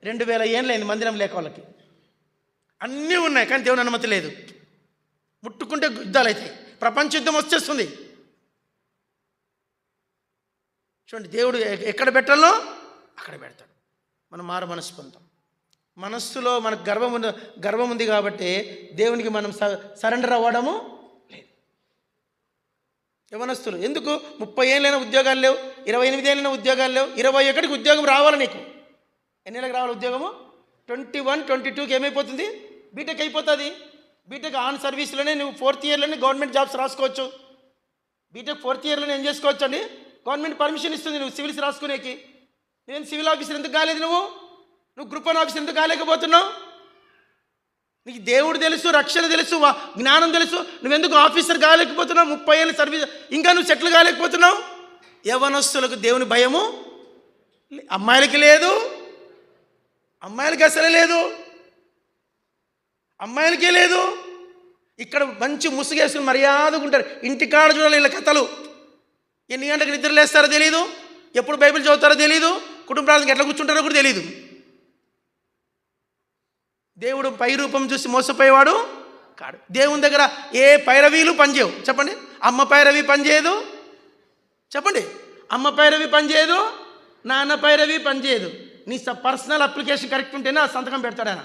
2000 ఏళ్ళు అయింది మందిరం లేక. వాళ్ళకి అన్నీ ఉన్నాయి కానీ దేవుని అనుమతి లేదు. ముట్టుకుంటే యుద్ధాలు అవుతాయి. ప్రపంచ యుద్ధం వచ్చేస్తుంది. చూడండి, దేవుడు ఎక్కడ పెట్టాలో అక్కడ పెడతాడు. మనం మారు మనసు పొందాం. మనస్సులో మనకు గర్వం ఉంది కాబట్టి దేవునికి మనం సరెండర్ అవ్వడము లేదు. యవనస్తులు ఎందుకు 30 ఏళ్ళైనా ఉద్యోగాలు లేవు, 28 ఏళ్ళైనా ఉద్యోగాలు లేవు, 21కి ఉద్యోగం రావాలి. నీకు ఎన్ని ఏళ్ళకి రావాలి ఉద్యోగము? 21, 22కి ఏమైపోతుంది? బీటెక్ అయిపోతుంది. బీటెక్ ఆన్ సర్వీస్లోనే నువ్వు 4th ఇయర్లోనే గవర్నమెంట్ జాబ్స్ రాసుకోవచ్చు. బీటెక్ 4th ఇయర్లోనే ఏం చేసుకోవచ్చు అండి? గవర్నమెంట్ పర్మిషన్ ఇస్తుంది నువ్వు సివిల్స్ రాసుకునేకి. నేను సివిల్ ఆఫీసర్ ఎందుకు కాలేదు? నువ్వు గ్రూప్ 1 ఆఫీసర్ ఎందుకు కాలేకపోతున్నావు? నీకు దేవుడు తెలుసు, రక్షణ తెలుసు, జ్ఞానం తెలుసు, నువ్వెందుకు ఆఫీసర్ కాలేకపోతున్నావు? 30 ఏళ్ళ సర్వీస్, ఇంకా నువ్వు సెటిల్ కాలేకపోతున్నావు. యవనస్తులకు దేవుని భయము అమ్మాయిలకి లేదు. అమ్మాయిలకి అసలే లేదు. అమ్మాయిలకే లేదు. ఇక్కడ మంచి ముసుగేసుకుని మర్యాదగా ఉంటారు. ఇంటికాడ చూడాలి వీళ్ళ కథలు. ఎన్ని గంటలకు నిద్ర లేస్తారో తెలియదు, ఎప్పుడు బైబిల్ చదువుతారో తెలియదు, కుటుంబ ప్రాంతానికి ఎట్లా కూర్చుంటారో కూడా తెలియదు. దేవుడు పై రూపం చూసి మోసపోయేవాడు కాడు. దేవుని దగ్గర ఏ పైరవీలు పనిచేయవు. చెప్పండి, అమ్మ పైరవి పనిచేయదు. చెప్పండి, అమ్మ పైరవి పనిచేయదు, నాన్న పైరవి పనిచేయదు. నీ పర్సనల్ అప్లికేషన్ కరెక్ట్ ఉంటేనే ఆ సంతకం పెడతాడు ఆయన.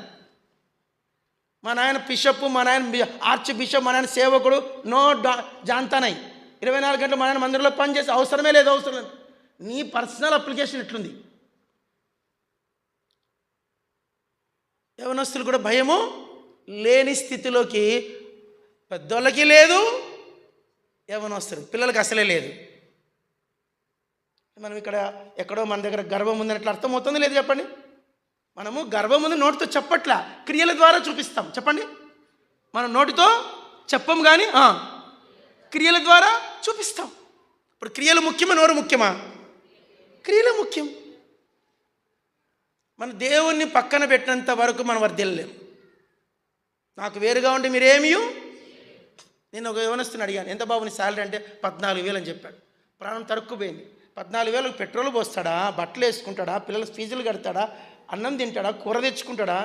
మా నాయన బిషప్, మా నాయన ఆర్చ్ బిషప్, మా నాయన సేవకుడు, నో జాంతానై 24 గంటలు మా నాయన మందిరంలో పనిచేసే అవసరమే లేదు. అవసరం లేదు. నీ పర్సనల్ అప్లికేషన్ ఎట్లుంది? యవనస్తులు కూడా భయము లేని స్థితిలోకి పెద్దోళ్ళకి లేదు, యవనస్తులు పిల్లలకి అసలే లేదు. మనం ఇక్కడ ఎక్కడో మన దగ్గర గర్వం ఉందని ఎట్లా అర్థమవుతుంది? లేదు చెప్పండి. మనము గర్వం ఉంది నోటితో చెప్పట్లా, క్రియల ద్వారా చూపిస్తాం. చెప్పండి, మనం నోటితో చెప్పం కానీ క్రియల ద్వారా చూపిస్తాం. ఇప్పుడు క్రియలు ముఖ్యమా, నోరు ముఖ్యమా? క్రియలు ముఖ్యం. మన దేవుణ్ణి పక్కన పెట్టినంత వరకు మనం వర్ధిల్లలేము. నాకు వేరుగా ఉంటే మీరేమీ. నేను ఒక యవనస్తుని అడిగాను, ఎంత బాబు నీ శాలరీ అంటే 14,000 అని చెప్పాడు. ప్రాణం తరుక్కుపోయింది. 14,000 పెట్రోల్ పోస్తాడా, బట్టలు వేసుకుంటాడా, పిల్లలకు ఫీజులు కడతాడా, అన్నం తింటాడా, కూర తెచ్చుకుంటాడా,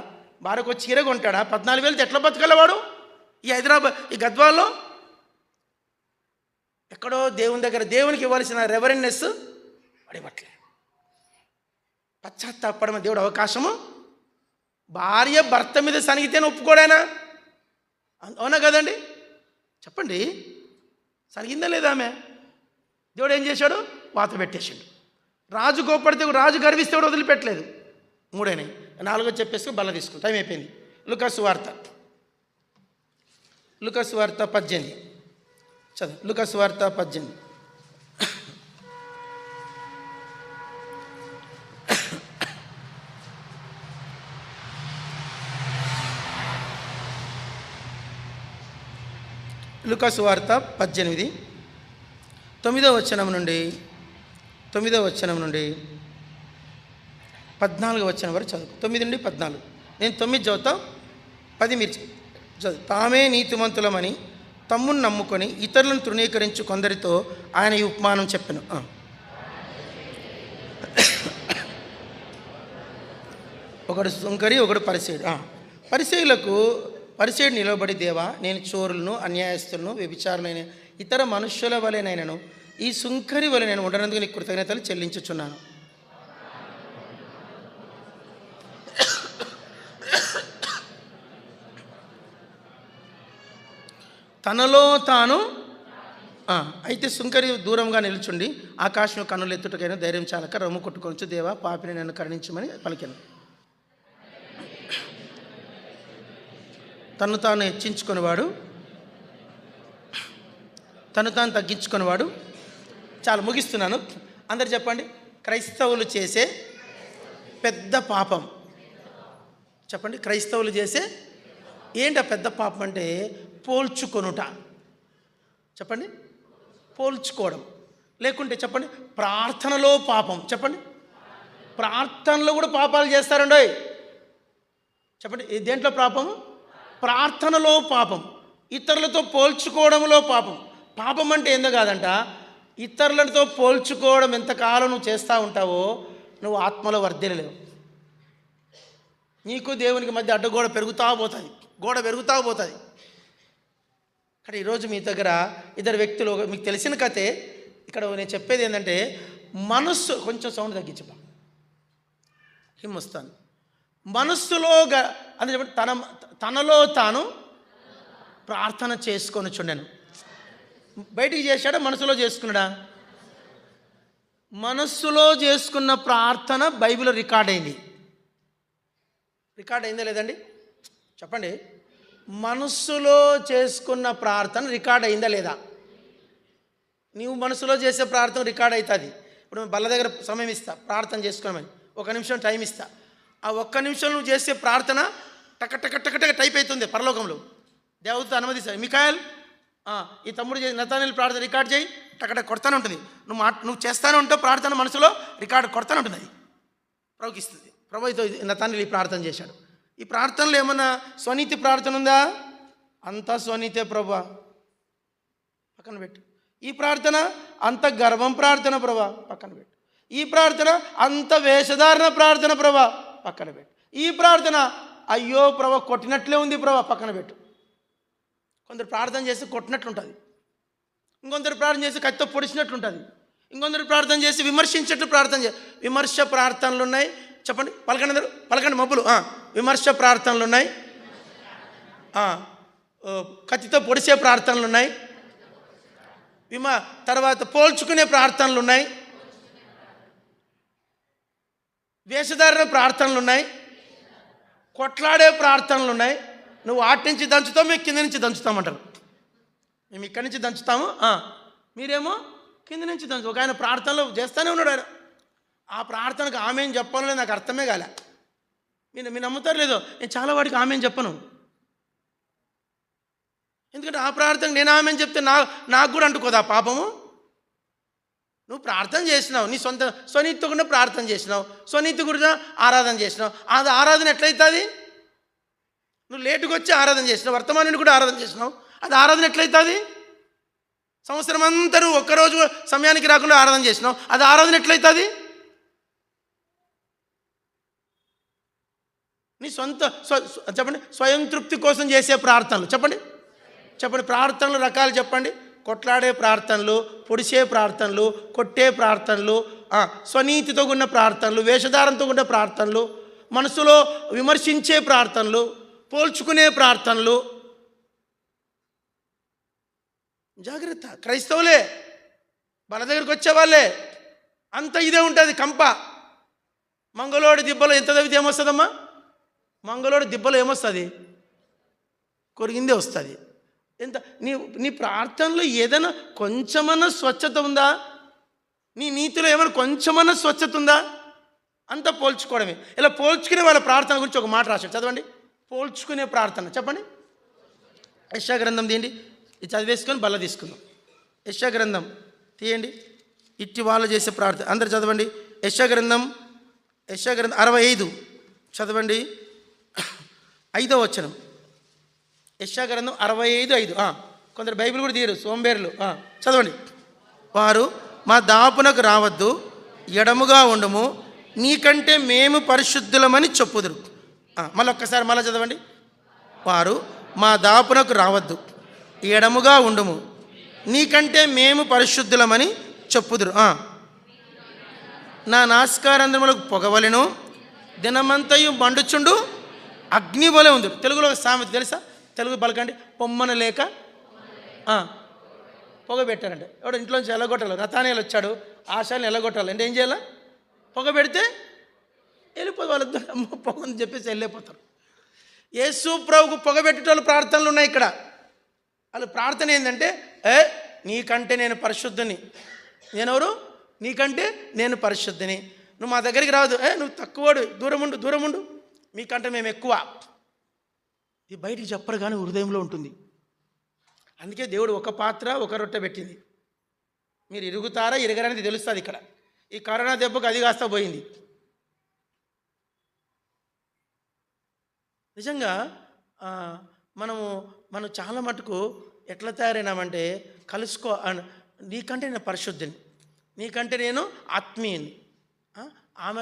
భార్యకు వచ్చి చీర కొంటాడా? 14,000 ఎట్లా బతకలేవాడు? ఈ హైదరాబాద్, ఈ గద్వాల్లో ఎక్కడో దేవుని దగ్గర దేవునికి ఇవ్వాల్సిన రెవరెన్యస్ వాడు ఇవ్వట్లే. పశ్చాత్తాపడమ దేవుడు అవకాశము. భార్య భర్త మీద సనిగితేనే ఒప్పుకోడానా? అవునా కదండి? చెప్పండి, సనిగిందా లేదా ఆమె? దేవుడు ఏం చేశాడు? వాత పెట్టేశాడు. రాజు కోప్పడితే, రాజు గర్విస్తే కూడా వదిలిపెట్టలేదు. 3 అయినాయి. 4 చెప్పేసి బల్ల తీసుకుని టైం అయిపోయింది. లూకాసు వార్త 18 చదువు. లూకాసు వార్త 18. లూకాసు వార్త 18 9వ వచనం నుండి 14వ వచనం వరకు చదువు. 9 నుండి 14. నేను 9 చదువుతా, 10 మీరు చదువు. తామే నీతిమంతులమని తమ్ముని నమ్ముకొని ఇతరులను తృణీకరించు కొందరితో ఆయన ఈ ఉపమానం చెప్పెను. ఒకడు సుంకరి, ఒకడు పరిసేయుడు. పరిసేయుడు నిలబడి, దేవా, నేను చోరులను, అన్యాయస్తులను, వ్యభిచారులైన ఇతర మనుష్యుల వలెనైనను ఈ సుంకరి వలె నేను ఉండనందుకు నీకు కృతజ్ఞతలు చెల్లించుచున్నాను. తనలో తాను అయితే సుంకరి దూరంగా నిల్చుండి ఆకాశం కన్నులు ఎత్తుటకైనా ధైర్యం చాలక రొమ్ము కొట్టుకొనొచ్చు, దేవా పాపిని నన్ను కరుణించమని పలికాను. తను తాను హెచ్చించుకునేవాడు, తను తాను తగ్గించుకునేవాడు. చాలా ముగిస్తున్నాను. అందరు చెప్పండి, క్రైస్తవులు చేసే పెద్ద పాపం. చెప్పండి, క్రైస్తవులు చేసే ఏంటి ఆ పెద్ద పాపం అంటే? పోల్చుకొనుట. చెప్పండి, పోల్చుకోవడం. లేకుంటే చెప్పండి, ప్రార్థనలో పాపం. చెప్పండి, ప్రార్థనలో కూడా పాపాలు చేస్తారండి. చెప్పండి, దేంట్లో పాపం? ప్రార్థనలో పాపం. ఇతరులతో పోల్చుకోవడంలో పాపం. పాపం అంటే ఏందో కాదంట, ఇతరులతో పోల్చుకోవడం ఎంతకాలం నువ్వు చేస్తూ ఉంటావో నువ్వు ఆత్మలో వర్ధిల్లలేవు. నీకు దేవునికి మధ్య అడ్డగోడ పెరుగుతూ పోతుంది, గోడ పెరుగుతూ పోతుంది. కానీ ఈరోజు మీ దగ్గర ఇద్దరు వ్యక్తులు, మీకు తెలిసిన కథే. ఇక్కడ నేను చెప్పేది ఏంటంటే, మనస్సు కొంచెం సౌండ్ తగ్గించబా హిమ్మొస్తాను. మనస్సులో అని చెప్పండి, తనలో తాను ప్రార్థన చేసుకొని చుండాను. బయటికి చేశాడా, మనసులో చేసుకున్నాడా? మనస్సులో చేసుకున్న ప్రార్థన బైబిల్లో రికార్డ్ అయింది. రికార్డ్ అయిందా లేదండి? చెప్పండి, మనస్సులో చేసుకున్న ప్రార్థన రికార్డ్ అయిందా లేదా? నీవు మనసులో చేసే ప్రార్థన రికార్డ్ అవుతుంది. ఇప్పుడు బల్ల దగ్గర సమయం ఇస్తా, ప్రార్థన చేసుకోమని 1 నిమిషం టైం ఇస్తా. ఆ 1 నిమిషం నువ్వు చేసే ప్రార్థన టక టక టక టక టైప్ అవుతుంది పరలోకంలో. దేవుడితో అనుమతిస్తాను. మిఖాయల్, ఈ తమ్ముడు చేసి నతానీల్ ప్రార్థన రికార్డ్ చేయి, టకట కొడతానే ఉంటుంది. నువ్వు చేస్తానే ఉంటావు ప్రార్థన, మనసులో రికార్డు కొడతానే ఉంటుంది. అది ప్రభుకి ఇస్తుంది. ప్రభు ఇతో నతానీల్ ఈ ప్రార్థన చేశాడు. ఈ ప్రార్థనలో ఏమన్నా స్వనీతి ప్రార్థన ఉందా? అంతా స్వనీతే ప్రభా, పక్కన పెట్టు. ఈ ప్రార్థన అంత గర్వం ప్రార్థన ప్రభా, పక్కన పెట్టు. ఈ ప్రార్థన అంత వేషధారణ ప్రార్థన ప్రభా, పక్కన పెట్టు. ఈ ప్రార్థన అయ్యో ప్రభా కొట్టినట్లే ఉంది ప్రభా, పక్కన పెట్టు. కొందరు ప్రార్థన చేసి కొట్టినట్లుంటుంది, ఇంకొందరు ప్రార్థన చేసి కత్తితో పొడిచినట్లుంటుంది, ఇంకొందరు ప్రార్థన చేసి విమర్శించేట్లు ప్రార్థన విమర్శ ప్రార్థనలు ఉన్నాయి. చెప్పండి, పలకండి అందరూ, పలకండి మబ్బులు. విమర్శ ప్రార్థనలు ఉన్నాయి, కత్తితో పొడిచే ప్రార్థనలు ఉన్నాయి, తర్వాత పోల్చుకునే ప్రార్థనలు ఉన్నాయి, వేషధారణ ప్రార్థనలు ఉన్నాయి, కొట్లాడే ప్రార్థనలు ఉన్నాయి. నువ్వు ఆటి నుంచి దంచుతావు, మేము కింద నుంచి దంచుతామంటారు. మేము ఇక్కడి నుంచి దంచుతాము, మీరేమో కింద నుంచి దంచు. ఒక ఆయన ప్రార్థనలో చేస్తూనే ఉన్నాడు. ఆయన ఆ ప్రార్థనకు ఆమెను చెప్పాలో నాకు అర్థమే కాలే. మీరు నమ్ముతారు లేదో, నేను చాలా వాడికి ఆమెను చెప్పను. ఎందుకంటే ఆ ప్రార్థనకు నేను ఆమెను చెప్తే నాకు కూడా అంటుకోదా పాపము. నువ్వు ప్రార్థన చేసినావు, నీ స్వనీతి కూడా ప్రార్థన చేసినావు, స్వనీతి కూడా ఆరాధన చేసినావు. అది ఆరాధన ఎట్లయితుంది? నువ్వు లేటుకు వచ్చి ఆరాధన చేసినావు, వర్తమానాన్ని కూడా ఆరాధన చేసినావు, అది ఆరాధన ఎట్లయితుంది? సంవత్సరం అంతా నువ్వు ఒక్కరోజు సమయానికి రాకుండా ఆరాధన చేసినావు, అది ఆరాధన ఎట్లయితుంది? నీ చెప్పండి, స్వయం తృప్తి కోసం చేసే ప్రార్థనలు. చెప్పండి, ప్రార్థనలు రకాలు చెప్పండి. కొట్లాడే ప్రార్థనలు, పొడిచే ప్రార్థనలు, కొట్టే ప్రార్థనలు, స్వనీతితో ఉన్న ప్రార్థనలు, వేషధారంతో ఉన్న ప్రార్థనలు, మనసులో విమర్శించే ప్రార్థనలు, పోల్చుకునే ప్రార్థనలు. జాగ్రత్త, క్రైస్తవులే వాళ్ళ దగ్గరికి వచ్చేవాళ్ళే అంత ఇదే ఉంటుంది. కంప మంగళోడి దిబ్బలో ఎంత తవ్వితే ఏమొస్తుందమ్మా? మంగళోడి దిబ్బలో ఏమొస్తుంది? కొరిగిందే వస్తుంది. ఎంత నీ ప్రార్థనలో ఏదైనా కొంచెమన్నా స్వచ్ఛత ఉందా? నీ నీతిలో ఏమైనా కొంచెమన్నా స్వచ్ఛత ఉందా? అంతా పోల్చుకోవడమే. ఇలా పోల్చుకునే వాళ్ళ ప్రార్థన గురించి ఒక మాట రాశాడు, చదవండి. పోల్చుకునే ప్రార్థన. చెప్పండి, యెషయా గ్రంథం తీయండి. ఇది చదివేసుకొని బల్ల తీసుకుందాం. యెషయా గ్రంథం తీయండి. ఇట్టి వాళ్ళు చేసే ప్రార్థన అందరు చదవండి. యెషయా గ్రంథం 65 చదవండి, 5వ వచనం. యెషయా గ్రంథం 65:5. కొందరు బైబిల్ కూడా తీయరు, సోంబేర్లు. చదవండి. వారు మా దాపునకు రావద్దు, ఎడముగా ఉండము, నీకంటే మేము పరిశుద్ధులమని చెప్పుదురు. మళ్ళీ ఒక్కసారి మళ్ళీ చదవండి. వారు మా దాపునకు రావద్దు, ఎడముగా ఉండుము, నీకంటే మేము పరిశుద్ధులమని చెప్పుదురు. నా నాస్కారంధ్రములకు పొగవలెను, దినమంతయు మండుచుండు అగ్ని వలె ఉంది. తెలుగులో సామెత తెలుసా? తెలుగు పలకండి. పొమ్మన లేక పొగ పెట్టారంటే ఎవడు ఇంట్లోంచి ఎల్లగొట్టాలి. నతానేలు వచ్చాడు, ఆశాలను ఎల్లగొట్టాలి అంటే ఏం చేయాలి? పొగ పెడితే వెళ్ళిపోదు. వాళ్ళిద్దరు అమ్మ పొగ అని చెప్పేసి వెళ్ళిపోతారు. యేసు ప్రభువుకు పొగ పెట్టేటోళ్ళు ప్రార్థనలు ఉన్నాయి ఇక్కడ. వాళ్ళు ప్రార్థన ఏంటంటే, నీకంటే నేను పరిశుద్ధిని. నేనెవరు? నీకంటే నేను పరిశుద్ధిని. నువ్వు మా దగ్గరికి రావద్దు. నువ్వు తక్కువడు, దూరం ఉండు, మీకంటే మేము ఎక్కువ. ఇది బయటికి చెప్పరు కానీ హృదయంలో ఉంటుంది. అందుకే దేవుడు ఒక పాత్ర ఒక రొట్టె పెట్టింది. మీరు ఇరుగుతారా ఇరగరనేది తెలుస్తుంది. ఇక్కడ ఈ కరోనా దెబ్బకు అది కాస్త పోయింది. నిజంగా మనం చాలా మటుకు ఎట్లా తయారైనామంటే కలుసుకో, నీకంటే నేను పరిశుద్ధిని, నీకంటే నేను ఆత్మీయుని, ఆమె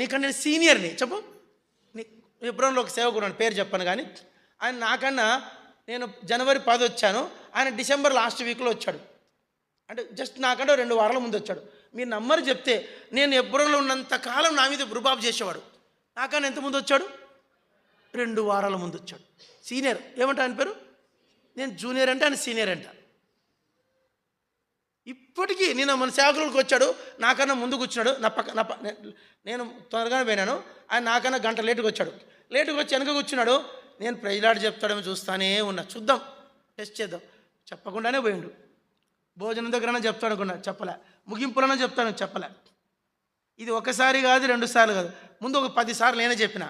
నీకంటే నేను సీనియర్ని. చెప్పు. ఎప్పుడో ఒక సేవకుడు పేరు చెప్పను కానీ ఆయన నాకన్నా, నేను జనవరి 10 వచ్చాను, ఆయన డిసెంబర్ లాస్ట్ వీక్లో వచ్చాడు. అంటే జస్ట్ నాకంటే 2 వారాల ముందు వచ్చాడు. మీరు నమ్మరు చెప్తే, నేను ఎబ్రోన్లో ఉన్నంత కాలం నా మీద రుబాబు చేసేవాడు. నాకన్నా ఎంత ముందు వచ్చాడు? 2 వారాల ముందు వచ్చాడు. సీనియర్. ఏమంటా ఆయన పేరు? నేను జూనియర్ అంటే ఆయన సీనియర్ అంట. ఇప్పటికీ నేను మన సేవకులకు వచ్చాడు, నాకన్నా ముందు కూర్చున్నాడు. నేను తొందరగానే పోయినాను, ఆయన నాకన్నా గంట లేటుగా వచ్చాడు. లేటుగా వచ్చి వెనక కూర్చున్నాడు. నేను ప్రైజ్లాడ్ చెప్తాడేమో చూస్తానే ఉన్నా, చూద్దాం, టెస్ట్ చేద్దాం. చెప్పకుండానే పోయిండు. భోజనం దగ్గరనే చెప్తాడు అనుకున్నా, చెప్పలే. ముగింపులనే చెప్తాను, చెప్పలే. ఇది ఒకసారి కాదు, 2 సార్లు కాదు, ముందు ఒక 10 సార్లు నేనే చెప్పిన.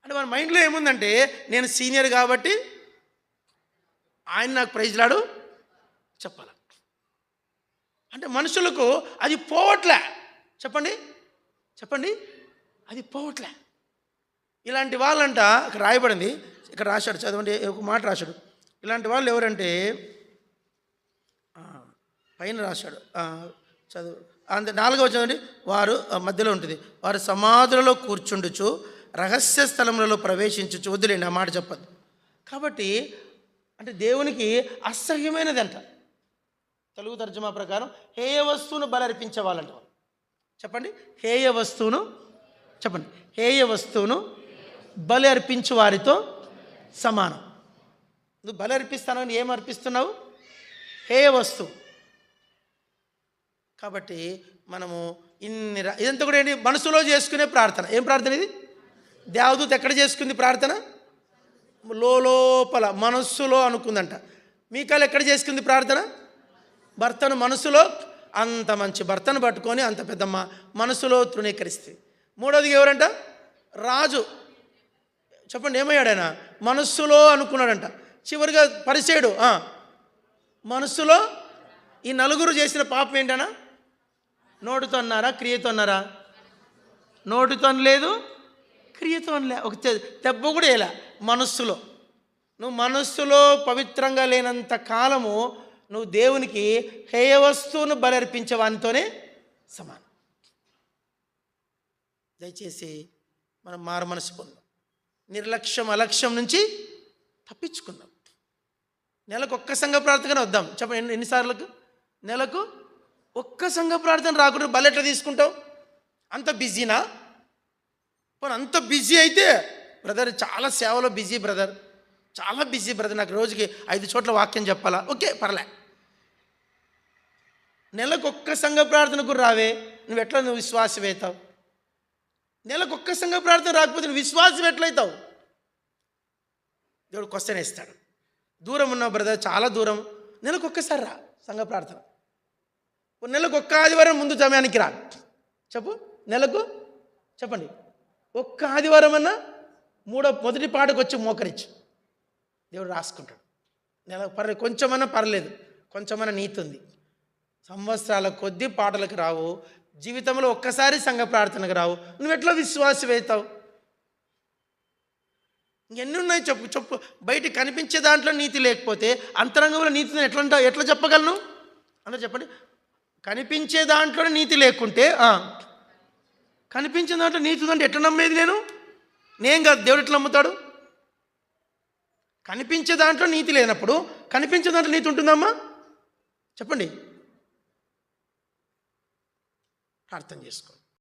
అంటే మన మైండ్లో ఏముందంటే, నేను సీనియర్ కాబట్టి ఆయన నాకు ప్రైజ్లాడు చెప్పాల. అంటే మనుషులకు అది పోవట్లే. చెప్పండి అది పోవట్లే. ఇలాంటి వాళ్ళంట ఇక్కడ రాయబడింది, ఇక్కడ రాశాడు, చదవండి. ఒక మాట రాశాడు. ఇలాంటి వాళ్ళు ఎవరంటే పైన రాశాడు, చదువు. 4వ చదవండి. వారు మధ్యలో ఉంటుంది. వారు సమాధులలో కూర్చుండుచు రహస్య స్థలములలో ప్రవేశించుచు. వద్దులేండి, ఆ మాట చెప్పద్దు. కాబట్టి అంటే దేవునికి అసహ్యమైనది అంట. తెలుగు తర్జుమా ప్రకారం హేయ వస్తువును బలర్పించే వాళ్ళంట. చెప్పండి, హేయ వస్తువును, చెప్పండి, హేయ వస్తువును బలి అర్పించు వారితో సమానం. నువ్వు బలి అర్పిస్తానని ఏం అర్పిస్తున్నావు? హేయ వస్తువు. కాబట్టి మనము ఇదంతా కూడా ఏంటి? మనసులో చేసుకునే ప్రార్థన. ఏం ప్రార్థన ఇది? దేవదూత ఎక్కడ చేసుకుంది ప్రార్థన? లోపల మనస్సులో అనుకుందంట. మీకాలు ఎక్కడ చేసుకుంది ప్రార్థన? భర్తను మనసులో, అంత మంచి భర్తను పట్టుకొని అంత పెద్ద మనసులో తృణీకరిస్తుంది. 3వది ఎవరంట? రాజు. చెప్పండి, ఏమయ్యాడు ఆయన? మనస్సులో అనుకున్నాడంట. చివరిగా పరిసేయుడు మనస్సులో. ఈ 4 చేసిన పాపం ఏంటనా? నోటితో అన్నారా, క్రియతో అన్నారా? నోటితో అనలేదు, క్రియతో అనలే. ఒక దెబ్బ కూడా వేయలే. మనస్సులో. నువ్వు మనస్సులో పవిత్రంగా లేనంత కాలము నువ్వు దేవునికి హేయ వస్తువును బలర్పించే వానితోనే సమానం. దయచేసి మనం మారు మనసు పొందాం. నిర్లక్ష్యం, అలక్ష్యం నుంచి తప్పించుకుందాం. నెలకు 1 సంఘ ప్రార్థన వద్దాం. చెప్పండి, ఎన్నిసార్లకు? నెలకు 1 సంఘ ప్రార్థన రాకుండా బలి ఎట్లా తీసుకుంటావు? అంత బిజీనా? పోనీ అంత బిజీ అయితే, బ్రదర్ చాలా సేవలో బిజీ బ్రదర్, చాలా బిజీ బ్రదర్, నాకు రోజుకి 5 చోట్ల వాక్యం చెప్పాలా? ఓకే, పర్లే. నెలకు 1 సంఘ ప్రార్థనకు రావే, నువ్వు విశ్వాసం అవుతావు? నెలకు 1 సంఘ ప్రార్థన రాకపోతే నువ్వు విశ్వాసం ఎట్లయితావు? దేవుడు క్వశ్చన్ వేస్తాడు. దూరం ఉన్నావు బ్రదర్, చాలా దూరం, నెలకు 1సారి రా సంఘ ప్రార్థన. నెలకు 1 ఆదివారం ముందు సమయానికి రా. చెప్పు, నెలకు చెప్పండి 1 ఆదివారం అన్నా మొదటి పాటకు వచ్చి మోకరించి దేవుడు రాసుకుంటాడు. నెలకు పర్లేదు, కొంచెమన్నా పర్లేదు, కొంచెమన్నా నీతి ఉంది. సంవత్సరాల కొద్దీ పాటలకు రావు, జీవితంలో 1సారి సంఘ ప్రార్థనకు రావు, నువ్వు ఎట్లా విశ్వాసం అవుతావు? ఎన్ని ఉన్నాయి చెప్పు. బయట కనిపించే దాంట్లో నీతి లేకపోతే అంతరంగంలో నీతిని ఎట్లా చెప్పగలను? అందరూ చెప్పండి. కనిపించే దాంట్లో నీతి లేకుంటే, కనిపించే దాంట్లో నీతి ఉందంటే ఎట్లా నమ్మేది? నేను కాదు, దేవుడు ఎట్లా నమ్ముతాడు? కనిపించే దాంట్లో నీతి లేనప్పుడు కనిపించే దాంట్లో నీతి ఉంటుందమ్మా? చెప్పండి. ప్రార్థన చేసుకోండి.